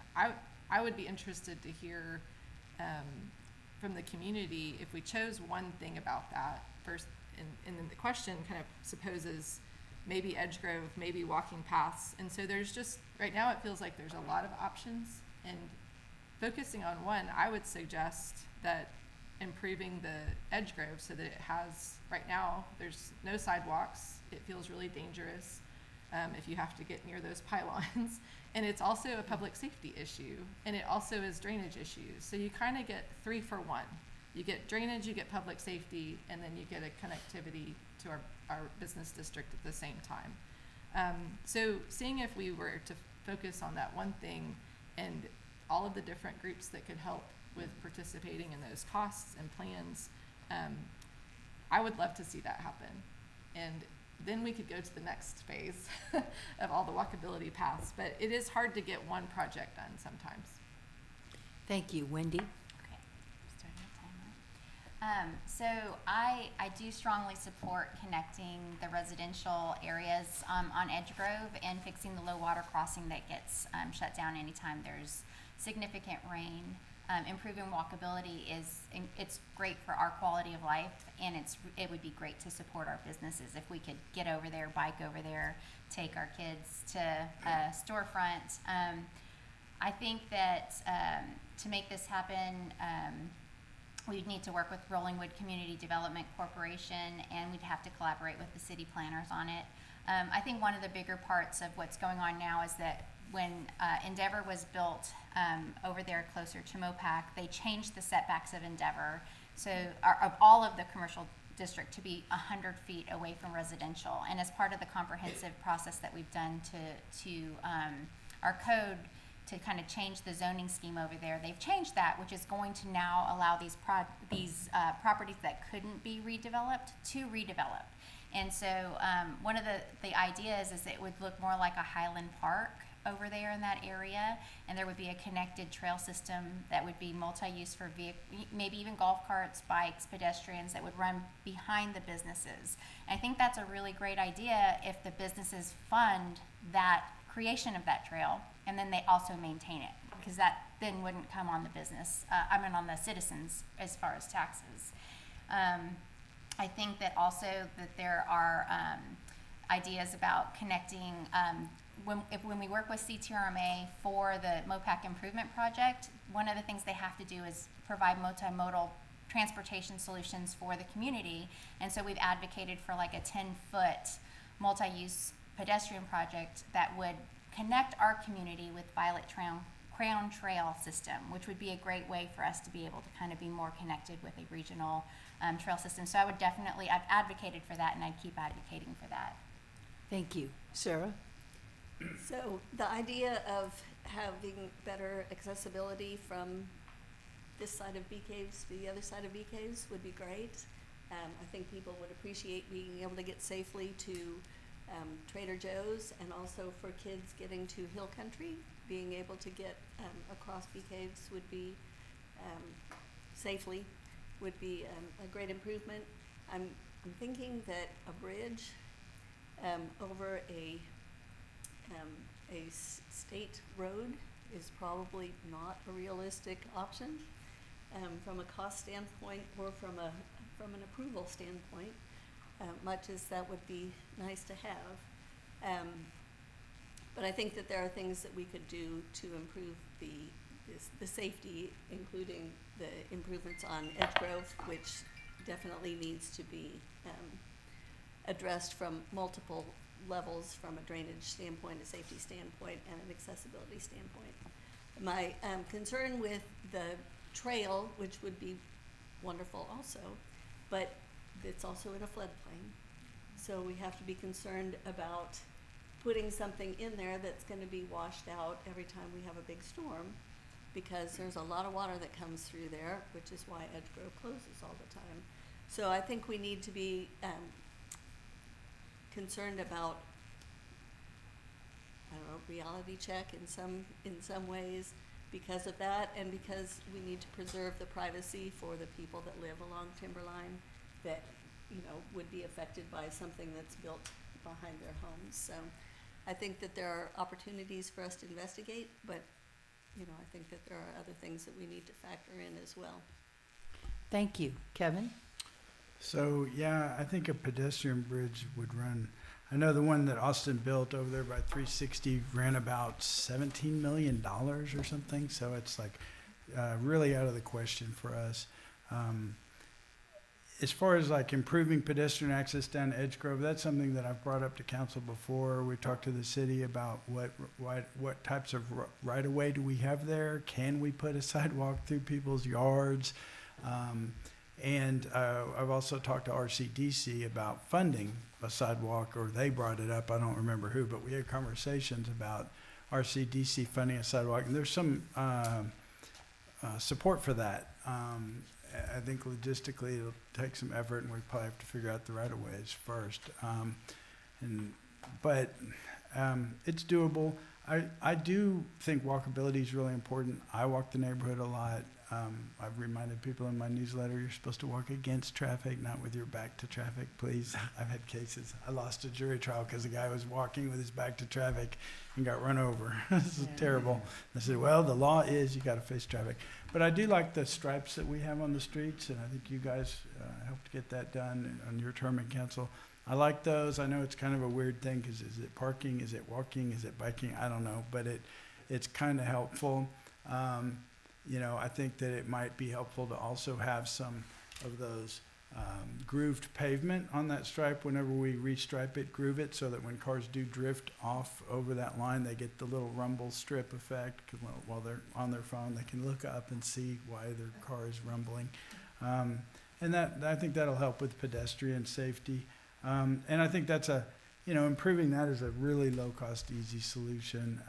I would be interested to hear from the community if we chose one thing about that first. And then the question kind of supposes maybe Edgegrove, maybe walking paths. And so there's just, right now it feels like there's a lot of options, and focusing on one, I would suggest that improving the Edgegrove so that it has, right now, there's no sidewalks. It feels really dangerous if you have to get near those pylons. And it's also a public safety issue, and it also is drainage issues. So you kind of get 3 for 1. you get drainage, you get public safety, and then you get a connectivity to our business district at the same time. So seeing if we were to focus on that one thing and all of the different groups that could help with participating in those costs and plans, I would love to see that happen. And then we could go to the next phase of all the walkability paths, but it is hard to get one project done sometimes. Thank you. Wendy? Okay, starting the timer. So I do strongly support connecting the residential areas on Edge Grove and fixing the low water crossing that gets shut down anytime there's significant rain. Improving walkability it's great for our quality of life, and it would be great to support our businesses if we could get over there, bike over there, take our kids to a storefront. I think that to make this happen, we'd need to work with Rollingwood Community Development Corporation, and we'd have to collaborate with the city planners on it. I think one of the bigger parts of what's going on now is that when Endeavor was built over there closer to Mopac, they changed the setbacks of Endeavor, so of all of the commercial district to be 100 feet away from residential. And as part of the comprehensive process that we've done to our code to kind of change the zoning scheme over there, they've changed that, which is going to now allow these properties that couldn't be redeveloped to redevelop. And so one of the ideas is that it would look more like a Highland Park over there in that area, and there would be a connected trail system that would be multi-use for maybe even golf carts, bikes, pedestrians that would run behind the businesses. And I think that's a really great idea if the businesses fund that creation of that trail, and then they also maintain it, because that then wouldn't come on the business, on the citizens as far as taxes. I think that also that there are ideas about connecting, when we work with CTRMA for the Mopac Improvement Project, one of the things they have to do is provide multimodal transportation solutions for the community. And so we've advocated for like a 10-foot multi-use pedestrian project that would connect our community with Violet Crown Trail system, which would be a great way for us to be able to kind of be more connected with a regional trail system. So I've advocated for that, and I'd keep advocating for that. Thank you. Sarah? So the idea of having better accessibility from this side of Bee Caves to the other side of Bee Caves would be great. I think people would appreciate being able to get safely to Trader Joe's, and also for kids getting to Hill Country, being able to get across Bee Caves would be safely would be a great improvement. I'm thinking that a bridge over a state road is probably not a realistic option from a cost standpoint or from an approval standpoint, much as that would be nice to have. But I think that there are things that we could do to improve the safety, including the improvements on Edge Grove, which definitely needs to be addressed from multiple levels, from a drainage standpoint, a safety standpoint, and an accessibility standpoint. My concern with the trail, which would be wonderful also, but it's also in a floodplain. So we have to be concerned about putting something in there that's going to be washed out every time we have a big storm, because there's a lot of water that comes through there, which is why Edge Grove closes all the time. So I think we need to be concerned about, I don't know, reality check in some ways because of that, and because we need to preserve the privacy for the people that live along Timberline that, would be affected by something that's built behind their homes. So I think that there are opportunities for us to investigate, but, I think that there are other things that we need to factor in as well. Thank you. Kevin? So, yeah, I think a pedestrian bridge would run, I know the one that Austin built over there by 360 ran about $17 million or something, so it's like really out of the question for us. As far as like improving pedestrian access down Edge Grove, that's something that I've brought up to council before. We talked to the city about what types of right-of-way do we have there? Can we put a sidewalk through people's yards? And I've also talked to RCDC about funding a sidewalk, or they brought it up, I don't remember who, but we had conversations about RCDC funding a sidewalk, and there's some support for that. I think logistically it'll take some effort, and we probably have to figure out the right-of-ways first. But it's doable. I do think walkability is really important. I walk the neighborhood a lot. I've reminded people in my newsletter, you're supposed to walk against traffic, not with your back to traffic, please. I've had cases. I lost a jury trial because the guy was walking with his back to traffic and got run over. This is terrible. I said, well, the law is you got to face traffic. But I do like the stripes that we have on the streets, and I think you guys helped get that done on your term in council. I like those. I know it's kind of a weird thing because is it parking, is it walking, is it biking? I don't know, but it's kind of helpful. You know, I think that it might be helpful to also have some of those grooved pavement on that stripe. Whenever we restripe it, groove it so that when cars do drift off over that line, they get the little rumble strip effect. 'Cause while they're on their phone, they can look up and see why their car is rumbling. And I think that'll help with pedestrian safety. And I think that's improving that is a really low-cost, easy solution.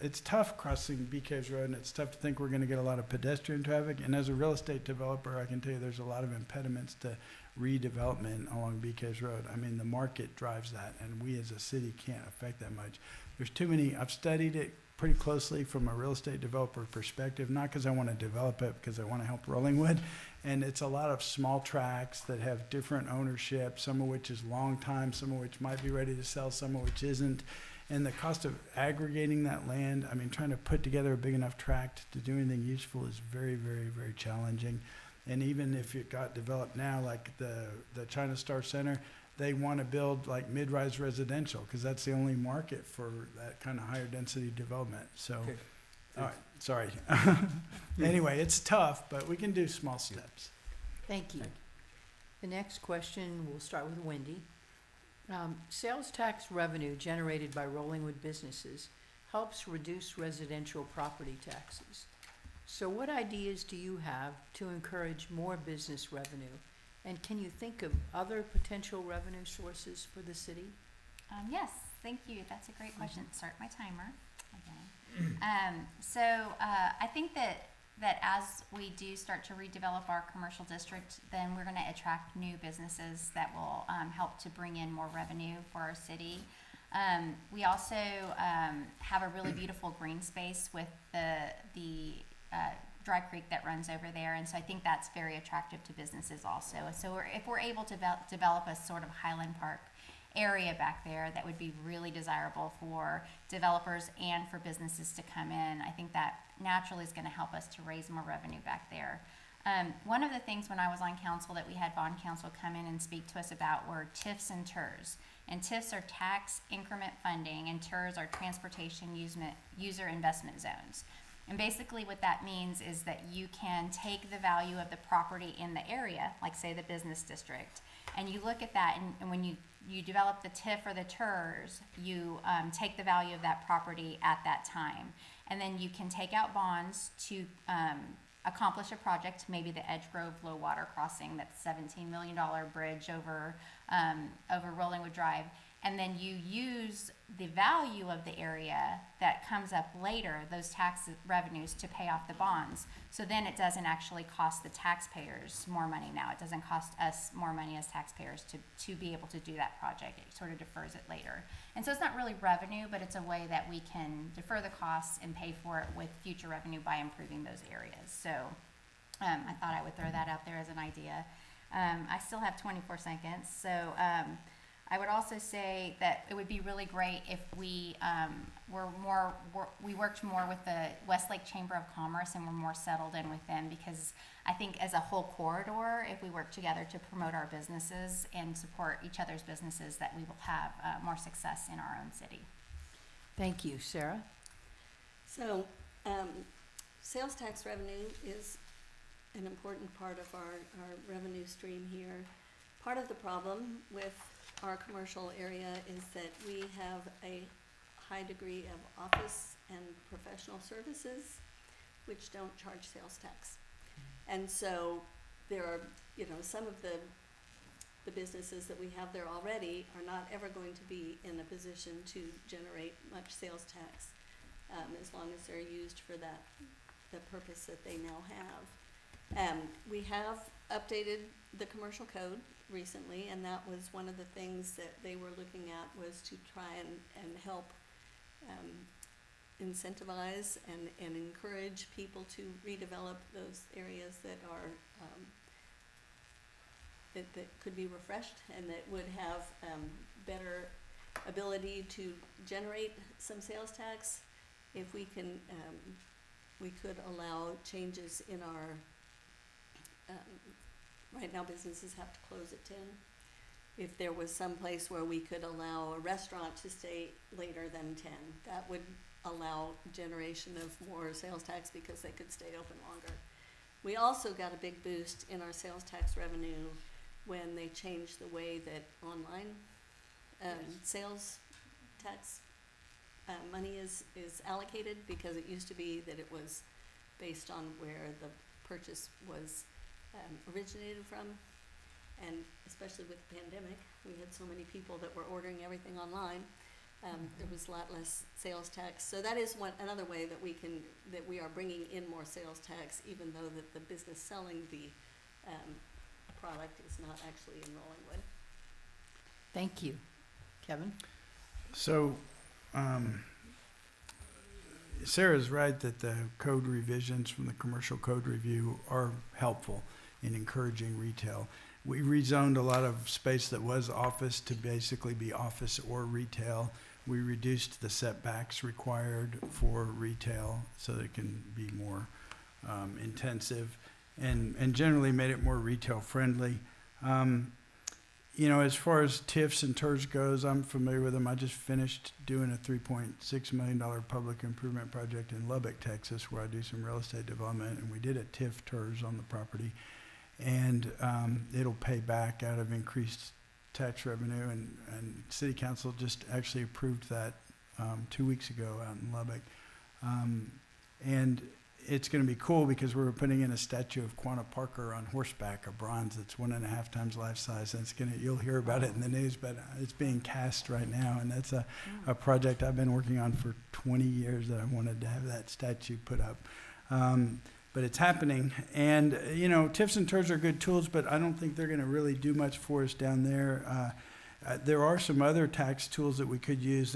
It's tough crossing Bee Caves Road, and it's tough to think we're going to get a lot of pedestrian traffic. And as a real estate developer, I can tell you there's a lot of impediments to redevelopment along Bee Caves Road. I mean, the market drives that, and we as a city can't affect that much. There's too many. I've studied it pretty closely from a real estate developer perspective, not because I want to develop it, because I want to help Rollingwood. And it's a lot of small tracts that have different ownership, some of which is long time, some of which might be ready to sell, some of which isn't. And the cost of aggregating that land, I mean, trying to put together a big enough tract to do anything useful is very, very, very challenging. And even if it got developed now, like the China Star Center, they want to build like mid-rise residential because that's the only market for that kind of higher density development. So, Okay. all right, sorry. Anyway, it's tough, but we can do small steps. Thank you. The next question, we'll start with Wendy. Sales tax revenue generated by Rollingwood businesses helps reduce residential property taxes. So what ideas do you have to encourage more business revenue? And can you think of other potential revenue sources for the city? Yes, thank you. That's a great question. Start my timer again. I think that as we do start to redevelop our commercial district, then we're going to attract new businesses that will help to bring in more revenue for our city. We also have a really beautiful green space with the Dry Creek that runs over there, and so I think that's very attractive to businesses also. So if we're able to develop a sort of Highland Park area back there, that would be really desirable for developers and for businesses to come in. I think that naturally is going to help us to raise more revenue back there. One of the things when I was on council that we had bond council come in and speak to us about were TIFs and TERs. And TIFs are tax increment funding, and TERs are transportation user investment zones. And basically what that means is that you can take the value of the property in the area, like say the business district, and you look at that, and when you develop the TIF or the TERS, you take the value of that property at that time. And then you can take out bonds to accomplish a project, maybe the Edge Grove Low Water Crossing, that's $17 million bridge over Rollingwood Drive. And then you use the value of the area that comes up later, those tax revenues, to pay off the bonds. So then it doesn't actually cost the taxpayers more money now. It doesn't cost us more money as taxpayers to be able to do that project. It sort of defers it later. And so it's not really revenue, but it's a way that we can defer the costs and pay for it with future revenue by improving those areas. So I thought I would throw that out there as an idea. I still have 24 seconds. So I would also say that it would be really great if we worked more with the Westlake Chamber of Commerce and were more settled in with them, because I think as a whole corridor, if we work together to promote our businesses and support each other's businesses, that we will have more success in our own city. Thank you. Sarah? So, sales tax revenue is an important part of our revenue stream here. Part of the problem with our commercial area is that we have a high degree of office and professional services which don't charge sales tax. And so there are, you know, some of the businesses that we have there already are not ever going to be in a position to generate much sales tax, as long as they're used for that, the purpose that they now have. We have updated the commercial code recently, and that was one of the things that they were looking at, was to try and help incentivize and encourage people to redevelop those areas that are that could be refreshed and that would have better ability to generate some sales tax. If we can, we could allow changes in our, right now businesses have to close at 10. If there was some place where we could allow a restaurant to stay later than 10, that would allow generation of more sales tax because they could stay open longer. We also got a big boost in our sales tax revenue when they changed the way that online sales tax money is allocated, because it used to be that it was based on where the purchase was originated from. And especially with the pandemic, we had so many people that were ordering everything online. There was a lot less sales tax. So that is another way that we are bringing in more sales tax, even though that the business selling the product is not actually in Rollingwood. Thank you. Kevin? So, Sarah's right that the code revisions from the commercial code review are helpful in encouraging retail. We rezoned a lot of space that was office to basically be office or retail. We reduced the setbacks required for retail so that it can be more intensive, and generally made it more retail friendly. You know, as far as TIFs and TERS goes, I'm familiar with them. I just finished doing a $3.6 million public improvement project in Lubbock, Texas, where I do some real estate development, and we did a TIF TERS on the property. And it'll pay back out of increased tax revenue, and City Council just actually approved that 2 weeks ago out in Lubbock. And it's going to be cool because we're putting in a statue of Quanah Parker on horseback, a bronze that's 1.5 times life size. And you'll hear about it in the news, but it's being cast right now. And that's a project I've been working on for 20 years that I wanted to have that statue put up. But it's happening. And, you know, TIFs and TERS are good tools, but I don't think they're going to really do much for us down there. There are some other tax tools that we could use.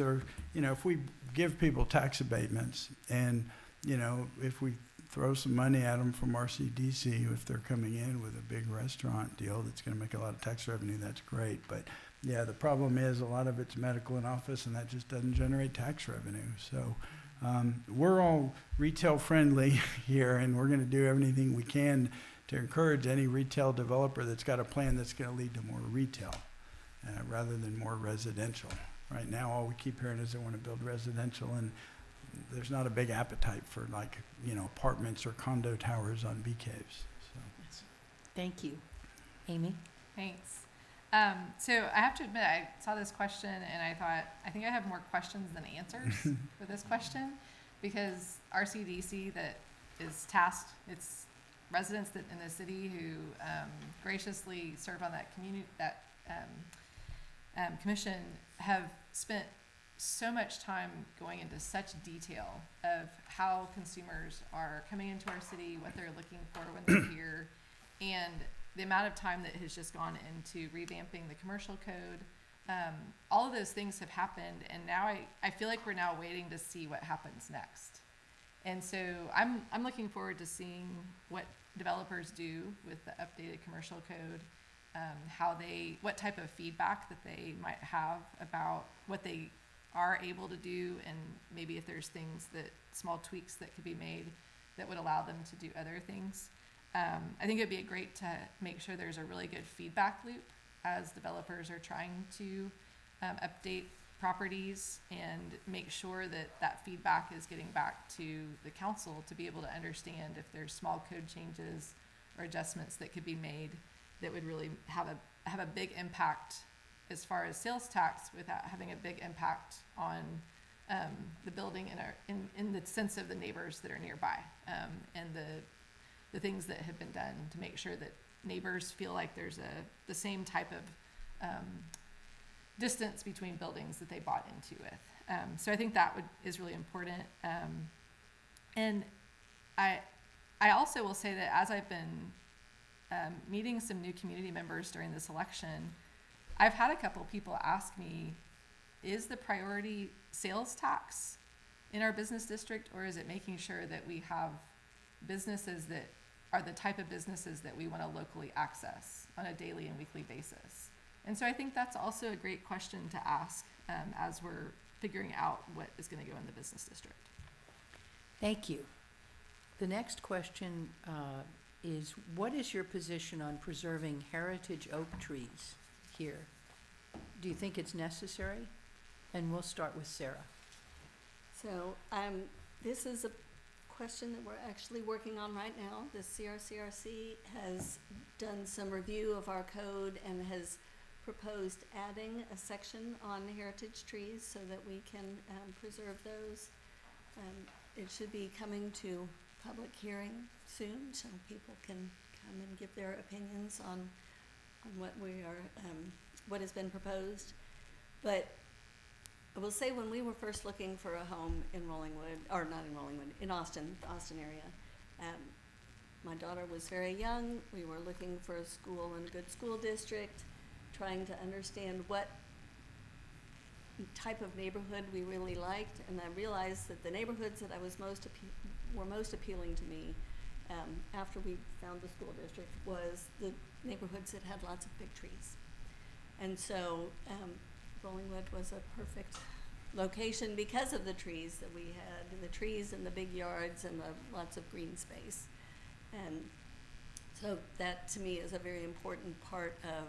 If we give people tax abatements, and, you know, if we throw some money at them from RCDC, if they're coming in with a big restaurant deal that's going to make a lot of tax revenue, that's great. But, yeah, the problem is a lot of it's medical and office, and that just doesn't generate tax revenue. So we're all retail friendly here, and we're going to do everything we can to encourage any retail developer that's got a plan that's going to lead to more retail rather than more residential. Right now, all we keep hearing is they want to build residential, and there's not a big appetite for, like, you know, apartments or condo towers on bee caves. So. Thank you. Amy? Thanks. So I have to admit, I saw this question and I thought, I think I have more questions than answers for this question, because RCDC that is tasked, it's residents that in the city who graciously serve on that commission have spent so much time going into such detail of how consumers are coming into our city, what they're looking for when they're here, and the amount of time that has just gone into revamping the commercial code. All of those things have happened, and now I feel like we're now waiting to see what happens next. And so I'm looking forward to seeing what developers do with the updated commercial code, what type of feedback that they might have about what they are able to do, and maybe if there's things small tweaks that could be made that would allow them to do other things. I think it'd be great to make sure there's a really good feedback loop as developers are trying to update properties, and make sure that feedback is getting back to the council to be able to understand if there's small code changes or adjustments that could be made that would really have a big impact as far as sales tax, without having a big impact on the building in the sense of the neighbors that are nearby, and the things that have been done to make sure that neighbors feel like there's the same type of distance between buildings that they bought into with. So I think that is really important. And I also will say that as I've been meeting some new community members during this election, I've had a couple people ask me, is the priority sales tax in our business district, or is it making sure that we have businesses that are the type of businesses that we want to locally access on a daily and weekly basis? And so I think that's also a great question to ask as we're figuring out what is going to go in the business district. Thank you. The next question is, what is your position on preserving heritage oak trees here? Do you think it's necessary? And we'll start with Sarah. So this is a question that we're actually working on right now. The CRCRC has done some review of our code and has proposed adding a section on heritage trees so that we can preserve those. It should be coming to public hearing soon, so people can come and give their opinions on what what has been proposed. But I will say, when we were first looking for a home in Rollingwood, or not in Rollingwood, in Austin, the Austin area, my daughter was very young. We were looking for a school in a good school district, trying to understand what type of neighborhood we really liked, and I realized that the neighborhoods that were most appealing to me after we found the school district was the neighborhoods that had lots of big trees. And so Rollingwood was a perfect location because of the trees that we had, the trees and the big yards and the lots of green space. And so that to me is a very important part of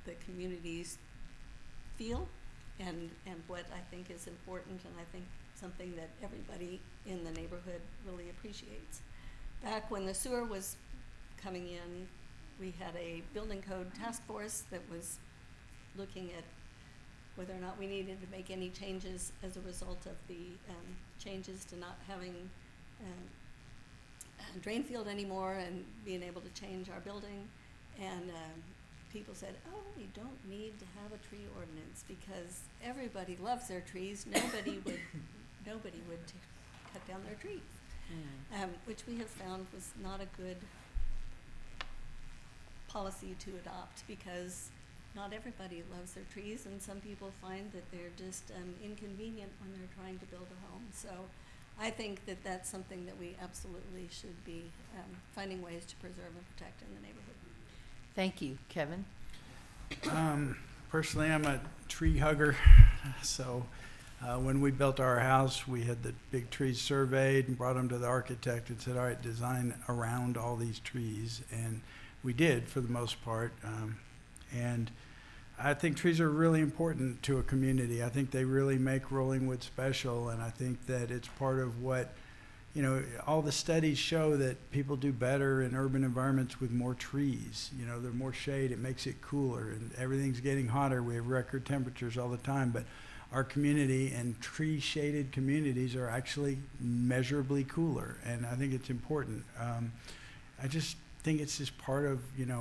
the community's feel and what I think is important, and I think something that everybody in the neighborhood really appreciates. Back when the sewer was coming in, we had a building code task force that was looking at whether or not we needed to make any changes as a result of the changes to not having a drain field anymore and being able to change our building. And people said, oh, we don't need to have a tree ordinance because everybody loves their trees. Nobody would cut down their trees, which we have found was not a good policy to adopt, because not everybody loves their trees, and some people find that they're just inconvenient when they're trying to build a home. So I think that that's something that we absolutely should be finding ways to preserve and protect in the neighborhood. Thank you. Kevin? Personally, I'm a tree hugger, so when we built our house, we had the big trees surveyed and brought them to the architect and said, all right, design around all these trees, and we did for the most part. And I think trees are really important to a community. I think they really make Rollingwood special, and I think that it's part of what, all the studies show that people do better in urban environments with more trees. There's more shade, it makes it cooler, and everything's getting hotter. We have record temperatures all the time, but our community and tree-shaded communities are actually measurably cooler, and I think it's important. I just think it's just part of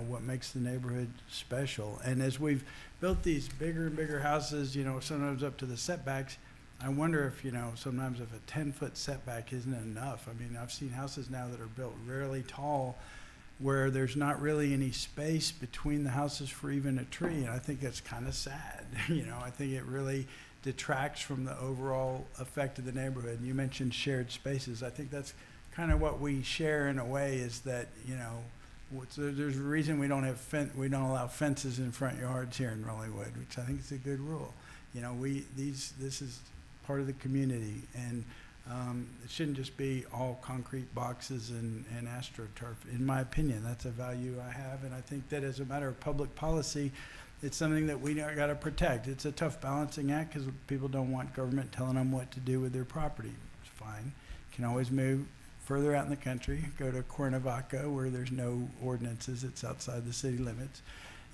what makes the neighborhood special. And as we've built these bigger and bigger houses, sometimes up to the setbacks, I wonder if sometimes if a 10-foot setback isn't enough. I mean, I've seen houses now that are built really tall where there's not really any space between the houses for even a tree, and I think that's kind of sad. I think it really detracts from the overall effect of the neighborhood. And you mentioned shared spaces. I think that's kind of what we share in a way, is that there's a reason we don't allow fences in front yards here in Rollingwood, which I think is a good rule. This is part of the community, and it shouldn't just be all concrete boxes and astroturf. In my opinion, that's a value I have, and I think that as a matter of public policy, it's something that we got to protect. It's a tough balancing act because people don't want government telling them what to do with their property. It's fine. You can always move further out in the country, go to Cuernavaca where there's no ordinances, it's outside the city limits,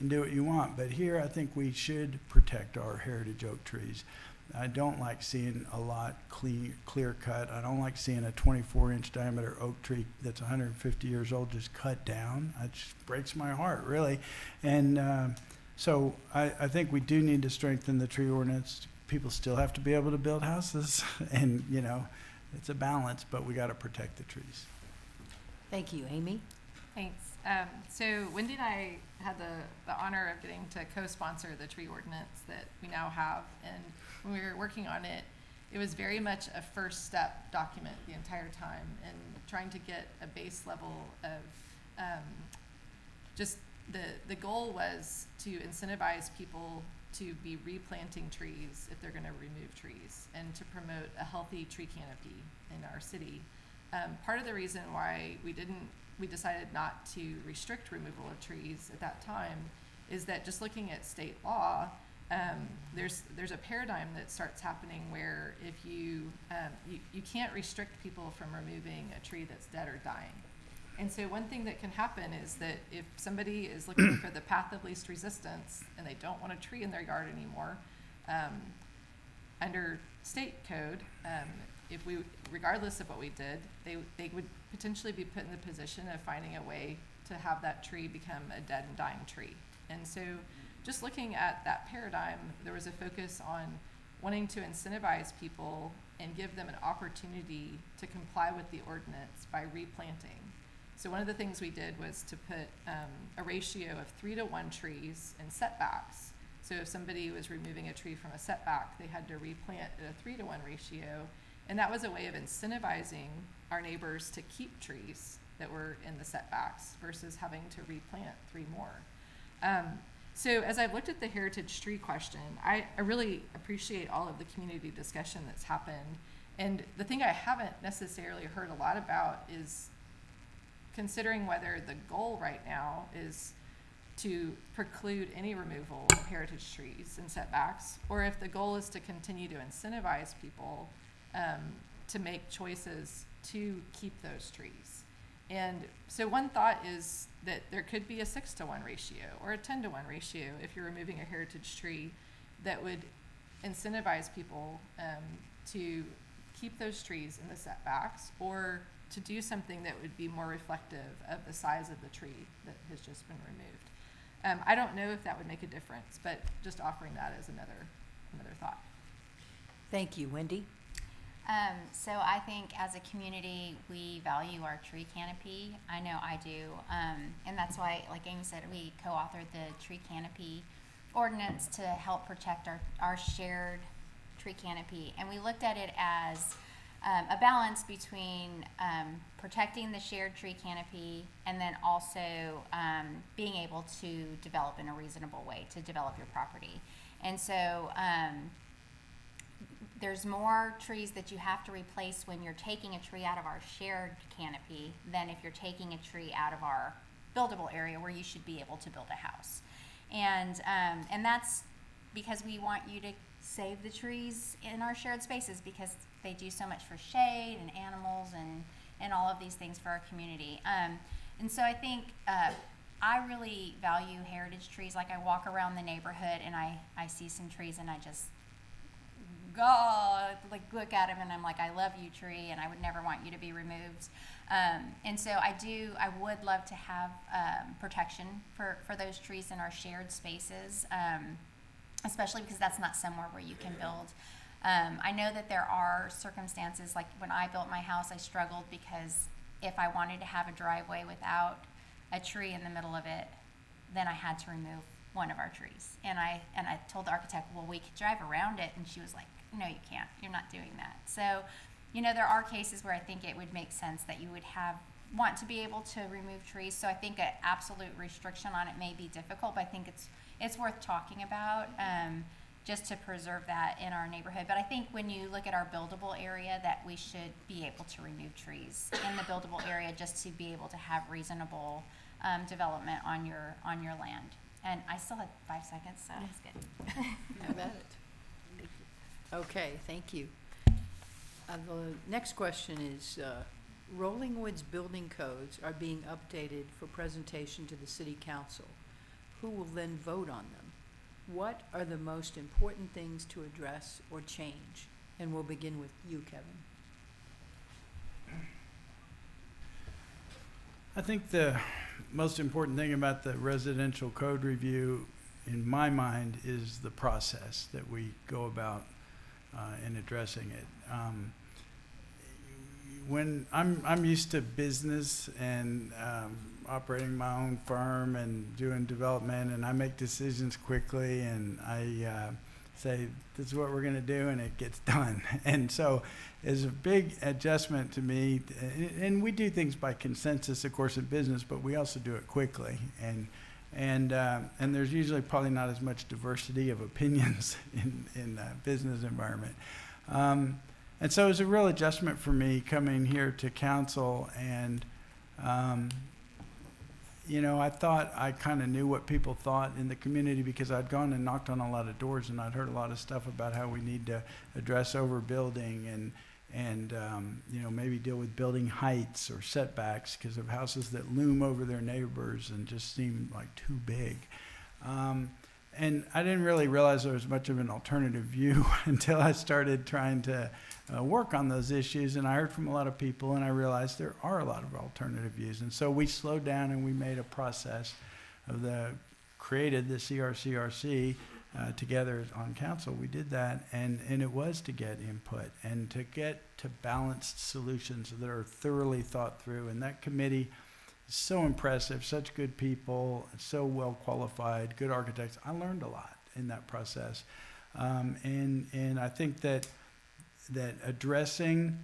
and do what you want. But here I think we should protect our heritage oak trees. I don't like seeing a lot clear cut. I don't like seeing a 24-inch diameter oak tree that's 150 years old just cut down. It just breaks my heart, really. And so I think we do need to strengthen the tree ordinance. People still have to be able to build houses, and you know, it's a balance, but we got to protect the trees. Thank you. Amy? Thanks. So Wendy and I had the honor of getting to co-sponsor the tree ordinance that we now have. And when we were working on it, it was very much a first step document the entire time, and trying to get a base level of just the goal was to incentivize people to be replanting trees if they're going to remove trees, and to promote a healthy tree canopy in our city. Part of the reason why we decided not to restrict removal of trees at that time is that just looking at state law, there's a paradigm that starts happening where if you can't restrict people from removing a tree that's dead or dying. And so one thing that can happen is that if somebody is looking for the path of least resistance and they don't want a tree in their yard anymore, under state code, if we, regardless of what we did, they would potentially be put in the position of finding a way to have that tree become a dead and dying tree. And so just looking at that paradigm, there was a focus on wanting to incentivize people and give them an opportunity to comply with the ordinance by replanting. So one of the things we did was to put a ratio of 3-to-1 trees in setbacks. So if somebody was removing a tree from a setback, they had to replant at a 3-to-1 ratio. And that was a way of incentivizing our neighbors to keep trees that were in the setbacks versus having to replant 3 more. So as I've looked at the heritage tree question, I really appreciate all of the community discussion that's happened. And the thing I haven't necessarily heard a lot about is considering whether the goal right now is to preclude any removal of heritage trees and setbacks, or if the goal is to continue to incentivize people to make choices to keep those trees. And so one thought is that there could be a 6-to-1 ratio or a 10-to-1 ratio if you're removing a heritage tree that would incentivize people to keep those trees in the setbacks, or to do something that would be more reflective of the size of the tree that has just been removed. I don't know if that would make a difference, but just offering that as another thought. Thank you. Wendy? So I think as a community, we value our tree canopy. I know I do. And that's why, like Amy said, we co-authored the tree canopy ordinance to help protect our shared tree canopy. And we looked at it as a balance between protecting the shared tree canopy and then also being able to develop in a reasonable way to develop your property. And so there's more trees that you have to replace when you're taking a tree out of our shared canopy than if you're taking a tree out of our buildable area where you should be able to build a house. And that's because we want you to save the trees in our shared spaces, because they do so much for shade and animals and all of these things for our community. And so I think I really value heritage trees. Like, I walk around the neighborhood and I see some trees and I just look at them and I'm like, I love you, tree, and I would never want you to be removed. And so I would love to have protection for those trees in our shared spaces, especially because that's not somewhere where you can build. I know that there are circumstances, like when I built my house, I struggled because if I wanted to have a driveway without a tree in the middle of it, then I had to remove one of our trees. And I told the architect, well, we could drive around it. And she was like, no, you can't. You're not doing that. So, there are cases where I think it would make sense that you would want to be able to remove trees. So I think an absolute restriction on it may be difficult, but I think it's worth talking about just to preserve that in our neighborhood. But I think when you look at our buildable area, that we should be able to remove trees in the buildable area just to be able to have reasonable development on your land. And I still had 5 seconds, so it's good. How about it? Okay, thank you. The next question is, Rolling Woods building codes are being updated for presentation to the city council. Who will then vote on them? what are the most important things to address or change? And we'll begin with you, Kevin. I think the most important thing about the residential code review, in my mind, is the process that we go about in addressing it. When I'm used to business and operating my own firm and doing development, and I make decisions quickly, and I say, this is what we're going to do, and it gets done. And so it's a big adjustment to me. And we do things by consensus, of course, in business, but we also do it quickly. And there's usually probably not as much diversity of opinions in the business environment. And so it was a real adjustment for me coming here to council, and you know, I thought I kind of knew what people thought in the community because I'd gone and knocked on a lot of doors, and I'd heard a lot of stuff about how we need to address overbuilding and you know, maybe deal with building heights or setbacks because of houses that loom over their neighbors and just seem like too big. And I didn't really realize there was much of an alternative view until I started trying to work on those issues. And I heard from a lot of people, and I realized there are a lot of alternative views. And so we slowed down and we made a process of created the CRCRC together on council. We did that, and it was to get input and to get to balanced solutions that are thoroughly thought through. And that committee, so impressive, such good people, so well qualified, good architects. I learned a lot in that process, and I think that addressing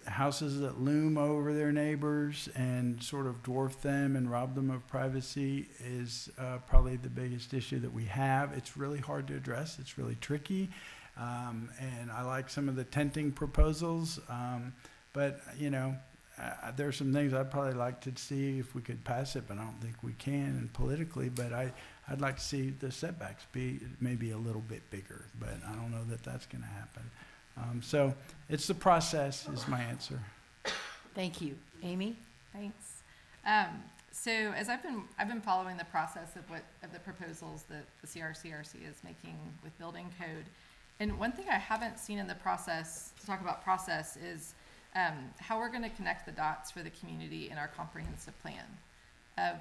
houses that loom over their neighbors and sort of dwarf them and rob them of privacy is probably the biggest issue that we have. It's really hard to address. It's really tricky, and I like some of the tenting proposals, but you know. There are some things I'd probably like to see if we could pass it, but I don't think we can, and politically, but I'd like to see the setbacks be maybe a little bit bigger, but I don't know that that's going to happen. So it's the process is my answer. Thank you. Amy? Thanks. So as I've been following the process of the proposals that the CRCRC is making with building code, and one thing I haven't seen in the process, to talk about process, is how we're going to connect the dots for the community in our comprehensive plan of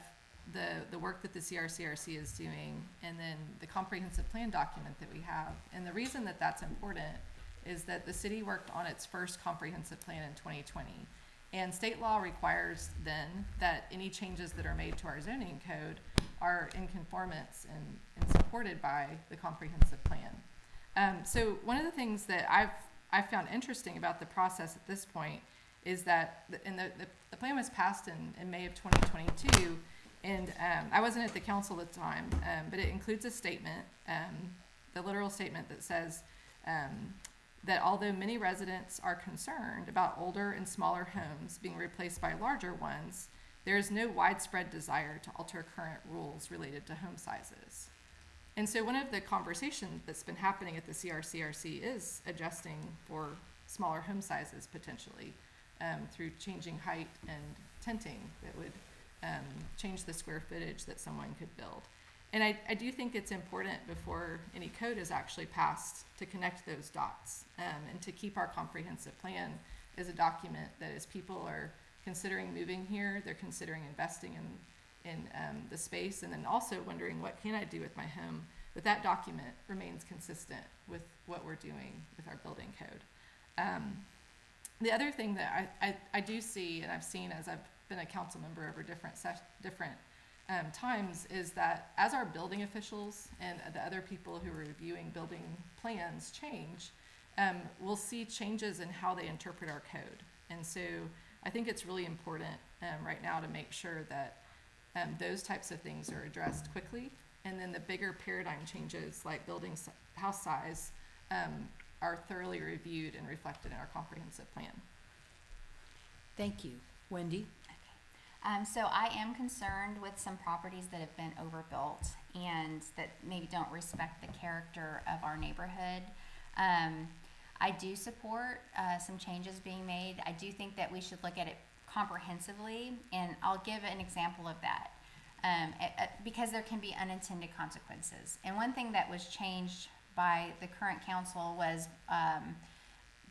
the work that the CRCRC is doing, and then the comprehensive plan document that we have. And the reason that that's important is that the city worked on its first comprehensive plan in 2020. And state law requires then that any changes that are made to our zoning code are in conformance and supported by the comprehensive plan. So one of the things that I've found interesting about the process at this point is that the plan was passed in May of 2022, and I wasn't at the council at the time, but it includes a statement, the literal statement that says that although many residents are concerned about older and smaller homes being replaced by larger ones, there is no widespread desire to alter current rules related to home sizes. And so one of the conversations that's been happening at the CRCRC is adjusting for smaller home sizes potentially through changing height and tenting that would change the square footage that someone could build. And I do think it's important before any code is actually passed to connect those dots and to keep our comprehensive plan as a document that as people are considering moving here, they're considering investing in the space, and then also wondering what can I do with my home, that document remains consistent with what we're doing with our building code. The other thing that I do see, and I've seen as I've been a council member over different times, is that as our building officials and the other people who are reviewing building plans change, we'll see changes in how they interpret our code. And so I think it's really important right now to make sure that those types of things are addressed quickly, and then the bigger paradigm changes like building house size are thoroughly reviewed and reflected in our comprehensive plan. Thank you. Wendy? So I am concerned with some properties that have been overbuilt and that maybe don't respect the character of our neighborhood. I do support some changes being made. I do think that we should look at it comprehensively, and I'll give an example of that. because there can be unintended consequences. And one thing that was changed by the current council was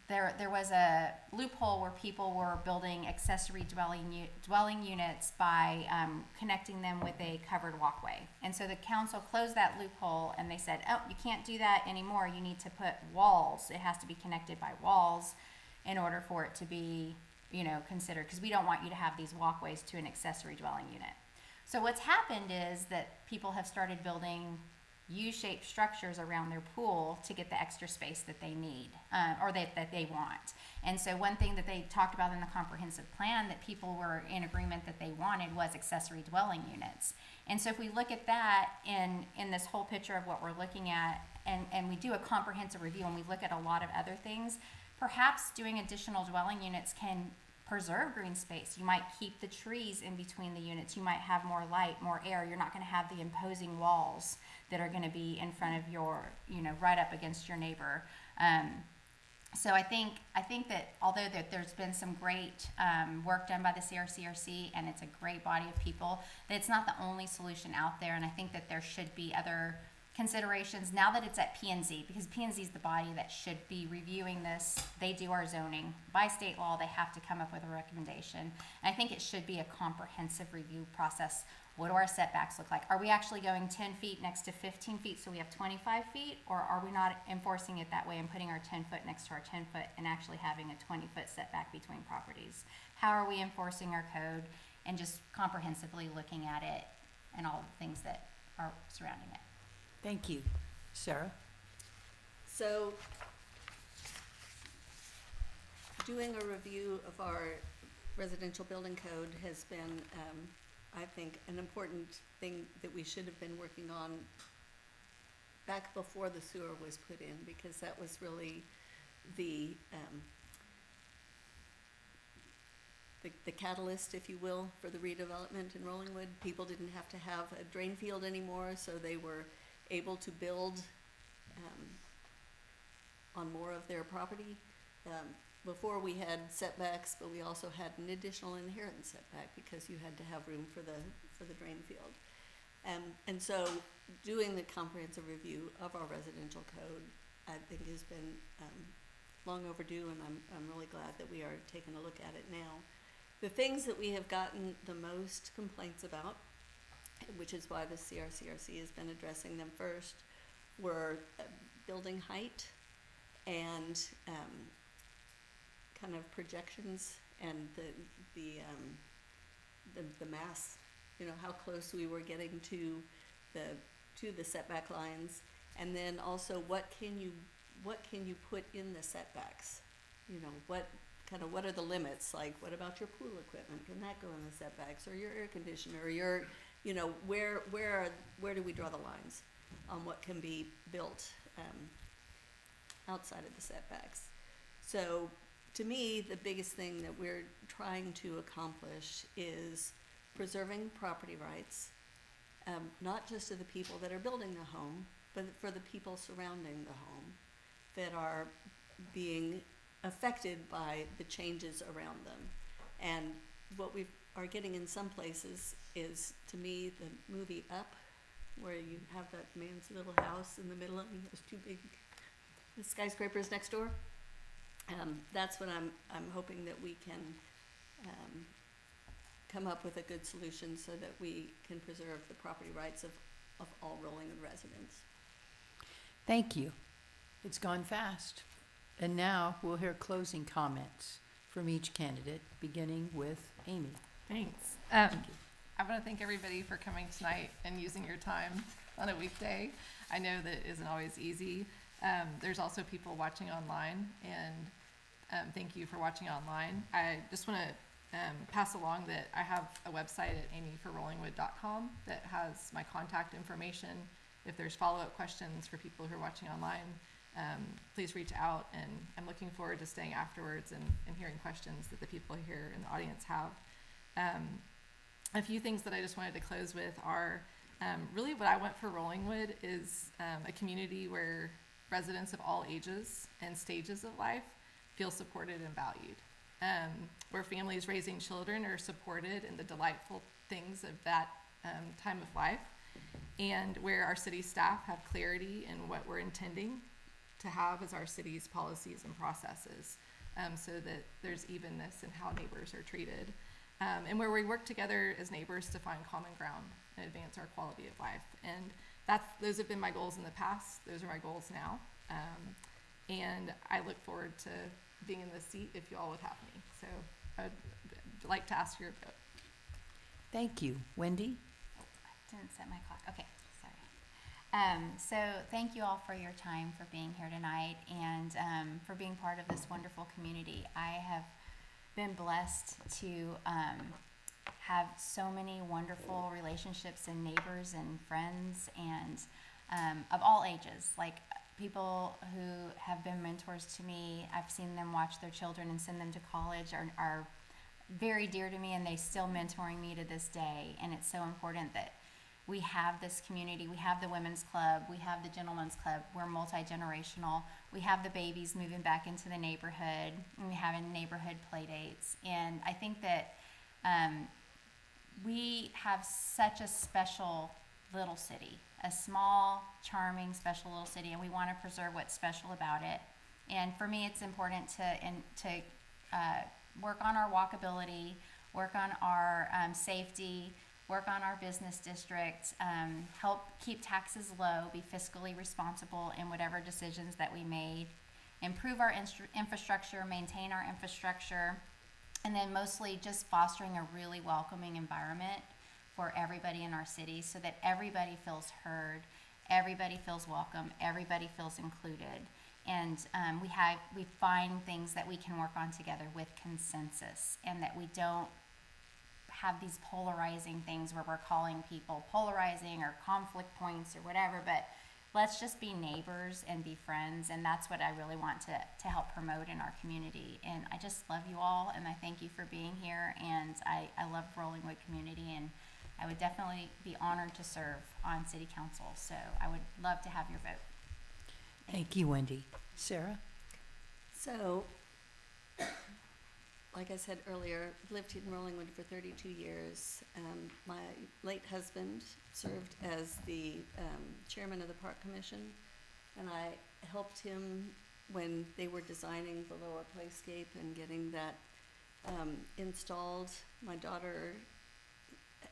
there was a loophole where people were building accessory dwelling units by connecting them with a covered walkway. And so the council closed that loophole, and they said, oh, you can't do that anymore. You need to put walls. It has to be connected by walls in order for it to be, considered, because we don't want you to have these walkways to an accessory dwelling unit. So what's happened is that people have started building U-shaped structures around their pool to get the extra space that they need, or that they want. And so one thing that they talked about in the comprehensive plan that people were in agreement that they wanted was accessory dwelling units. And so if we look at that in this whole picture of what we're looking at, and we do a comprehensive review and we look at a lot of other things, perhaps doing additional dwelling units can preserve green space. You might keep the trees in between the units. You might have more light, more air. You're not going to have the imposing walls that are going to be in front of your, right up against your neighbor. So I think that although there's been some great work done by the CRCRC, and it's a great body of people, that it's not the only solution out there. And I think that there should be other considerations now that it's at P&Z, because P&Z is the body that should be reviewing this. They do our zoning. By state law, they have to come up with a recommendation. And I think it should be a comprehensive review process. What do our setbacks look like? Are we actually going 10 feet next to 15 feet so we have 25 feet? Or are we not enforcing it that way and putting our 10 foot next to our 10 foot and actually having a 20 foot setback between properties? How are we enforcing our code, and just comprehensively looking at it and all the things that are surrounding it? Thank you. Sarah? So, doing a review of our residential building code has been, I think, an important thing that we should have been working on back before the sewer was put in, because that was really the catalyst, if you will, for the redevelopment in Rollingwood. People didn't have to have a drain field anymore, so they were able to build on more of their property. Before we had setbacks, but we also had an additional inherent setback because you had to have room for the drain field. And so doing the comprehensive review of our residential code, I think, has been long overdue, and I'm really glad that we are taking a look at it now. The things that we have gotten the most complaints about, which is why the CRCRC has been addressing them first, were building height and kind of projections and the mass, how close we were getting to the setback lines, and then also what can you put in the setbacks? What are the limits? Like, what about your pool equipment? Can that go in the setbacks, or your air conditioner, or your, where do we draw the lines on what can be built outside of the setbacks? So, to me, the biggest thing that we're trying to accomplish is preserving property rights, not just to the people that are building the home, but for the people surrounding the home that are being affected by the changes around them. And what we are getting in some places is, to me, the movie Up, where you have that man's little house in the middle of those two big skyscrapers next door. That's what I'm hoping that we can come up with a good solution so that we can preserve the property rights of all Rollingwood residents. Thank you. It's gone fast. And now we'll hear closing comments from each candidate, beginning with Amy. Thanks. Thank you. I want to thank everybody for coming tonight and using your time on a weekday. I know that isn't always easy. There's also people watching online, and thank you for watching online. I just want to pass along that I have a website at amyforrollingwood.com that has my contact information. If there's follow-up questions for people who are watching online, please reach out, and I'm looking forward to staying afterwards and hearing questions that the people here in the audience have. A few things that I just wanted to close with are really what I want for Rollingwood is a community where residents of all ages and stages of life feel supported and valued, where families raising children are supported in the delightful things of that time of life, and where our city staff have clarity in what we're intending to have as our city's policies and processes, so that there's evenness in how neighbors are treated, and where we work together as neighbors to find common ground and advance our quality of life. And those have been my goals in the past. Those are my goals now. And I look forward to being in this seat if you all would have me. So I'd like to ask your vote. Thank you. Wendy? I didn't set my clock. Okay, sorry. So thank you all for your time, for being here tonight, and for being part of this wonderful community. I have been blessed to have so many wonderful relationships and neighbors and friends, and of all ages, like people who have been mentors to me. I've seen them watch their children and send them to college, are very dear to me, and they still mentoring me to this day. And it's so important that we have this community. We have the women's club, we have the gentlemen's club. We're multi-generational. We have the babies moving back into the neighborhood, and we have neighborhood play dates. And I think that we have such a special little city, a small, charming, special little city, and we want to preserve what's special about it. And for me, it's important to work on our walkability, work on our safety, work on our business district, help keep taxes low, be fiscally responsible in whatever decisions that we made, improve our infrastructure, maintain our infrastructure, and then mostly just fostering a really welcoming environment for everybody in our city, so that everybody feels heard, everybody feels welcome, everybody feels included. And we find things that we can work on together with consensus, and that we don't have these polarizing things where we're calling people polarizing or conflict points or whatever, but let's just be neighbors and be friends. And that's what I really want to help promote in our community. And I just love you all, and I thank you for being here. And I love Rollingwood community, and I would definitely be honored to serve on city council. So I would love to have your vote. Thank you, Wendy. Sarah? So, like I said earlier, lived in Rollingwood for 32 years. My late husband served as the chairman of the Park Commission, and I helped him when they were designing the lower playscape and getting that installed. My daughter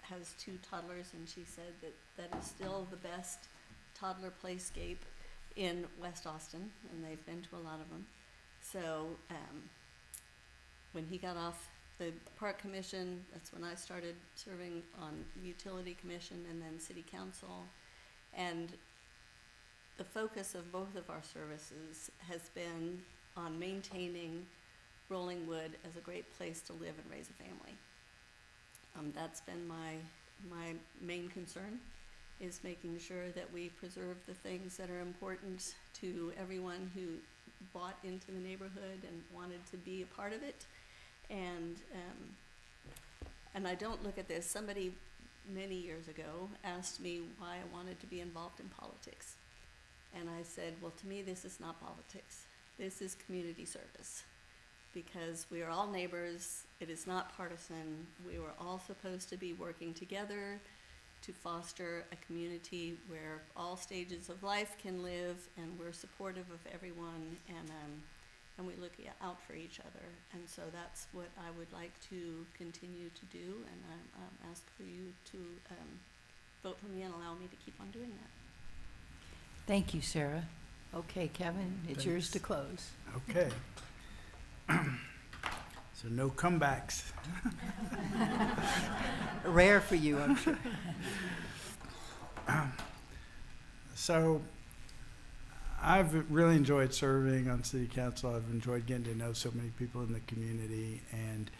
has 2 toddlers, and she said that is still the best toddler playscape in West Austin, and they've been to a lot of them. So when he got off the Park Commission, that's when I started serving on the Utility Commission and then City Council. And the focus of both of our services has been on maintaining Rollingwood as a great place to live and raise a family. That's been my main concern, is making sure that we preserve the things that are important to everyone who bought into the neighborhood and wanted to be a part of it. And I don't look at this. Somebody many years ago asked me why I wanted to be involved in politics. And I said, well, to me, this is not politics. This is community service, because we are all neighbors. It is not partisan. We were all supposed to be working together to foster a community where all stages of life can live, and we're supportive of everyone, and we look out for each other. And so that's what I would like to continue to do, and I ask for you to vote for me and allow me to keep on doing that. Thank you, Sarah. Okay, Kevin, it's yours to close. Okay. So no comebacks. Rare for you, I'm sure. So I've really enjoyed serving on city council. I've enjoyed getting to know so many people in the community, and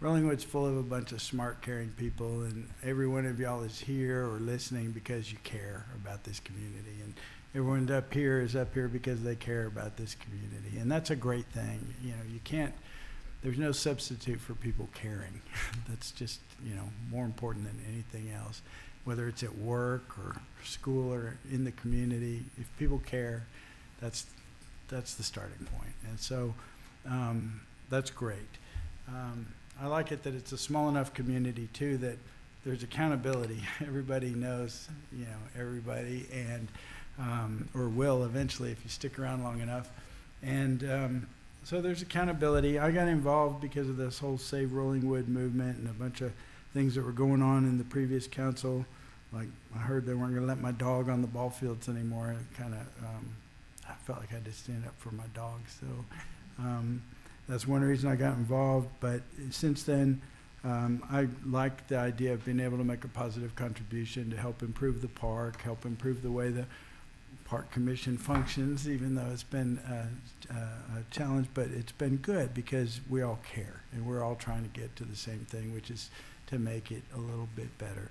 Rollingwood's full of a bunch of smart, caring people, and every one of y'all is here or listening because you care about this community, and everyone up here is up here because they care about this community, and that's a great thing. You know, you can't, there's no substitute for people caring. That's just, you know, more important than anything else, whether it's at work or school or in the community. If people care, that's the starting point. And so that's great. I like it that it's a small enough community too that there's accountability. Everybody knows, everybody, and or will eventually if you stick around long enough. And so there's accountability. I got involved because of this whole Save Rolling Wood movement and a bunch of things that were going on in the previous council. Like I heard they weren't going to let my dog on the ball fields anymore. And it kind of, I felt like I had to stand up for my dog. So that's one reason I got involved. But since then, I like the idea of being able to make a positive contribution to help improve the park, help improve the way the Park Commission functions, even though it's been a challenge, but it's been good because we all care and we're all trying to get to the same thing, which is to make it a little bit better.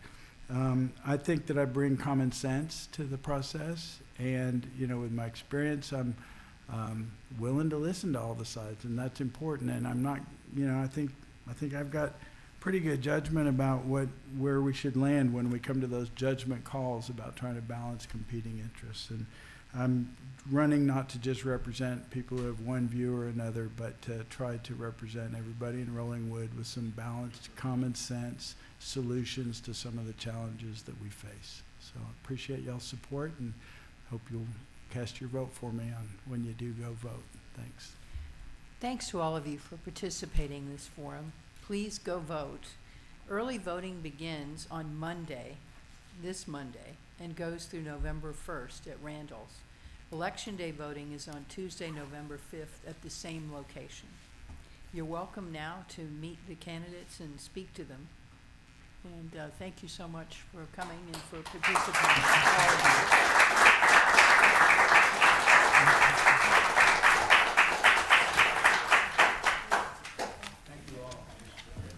I think that I bring common sense to the process, and with my experience, I'm willing to listen to all the sides, and that's important. And I'm not, I think I've got pretty good judgment about where we should land when we come to those judgment calls about trying to balance competing interests. And I'm running not to just represent people who have one view or another, but to try to represent everybody in Rollingwood with some balanced, common sense solutions to some of the challenges that we face. So I appreciate y'all's support and hope you'll cast your vote for me on when you do go vote. Thanks. Thanks to all of you for participating in this forum. Please go vote. Early voting begins on Monday, this Monday, and goes through November 1st at Randall's. Election Day voting is on Tuesday, November 5th at the same location. You're welcome now to meet the candidates and speak to them. And thank you so much for coming and for participating. All of you.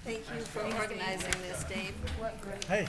Thank you for organizing this, Dave. Hey.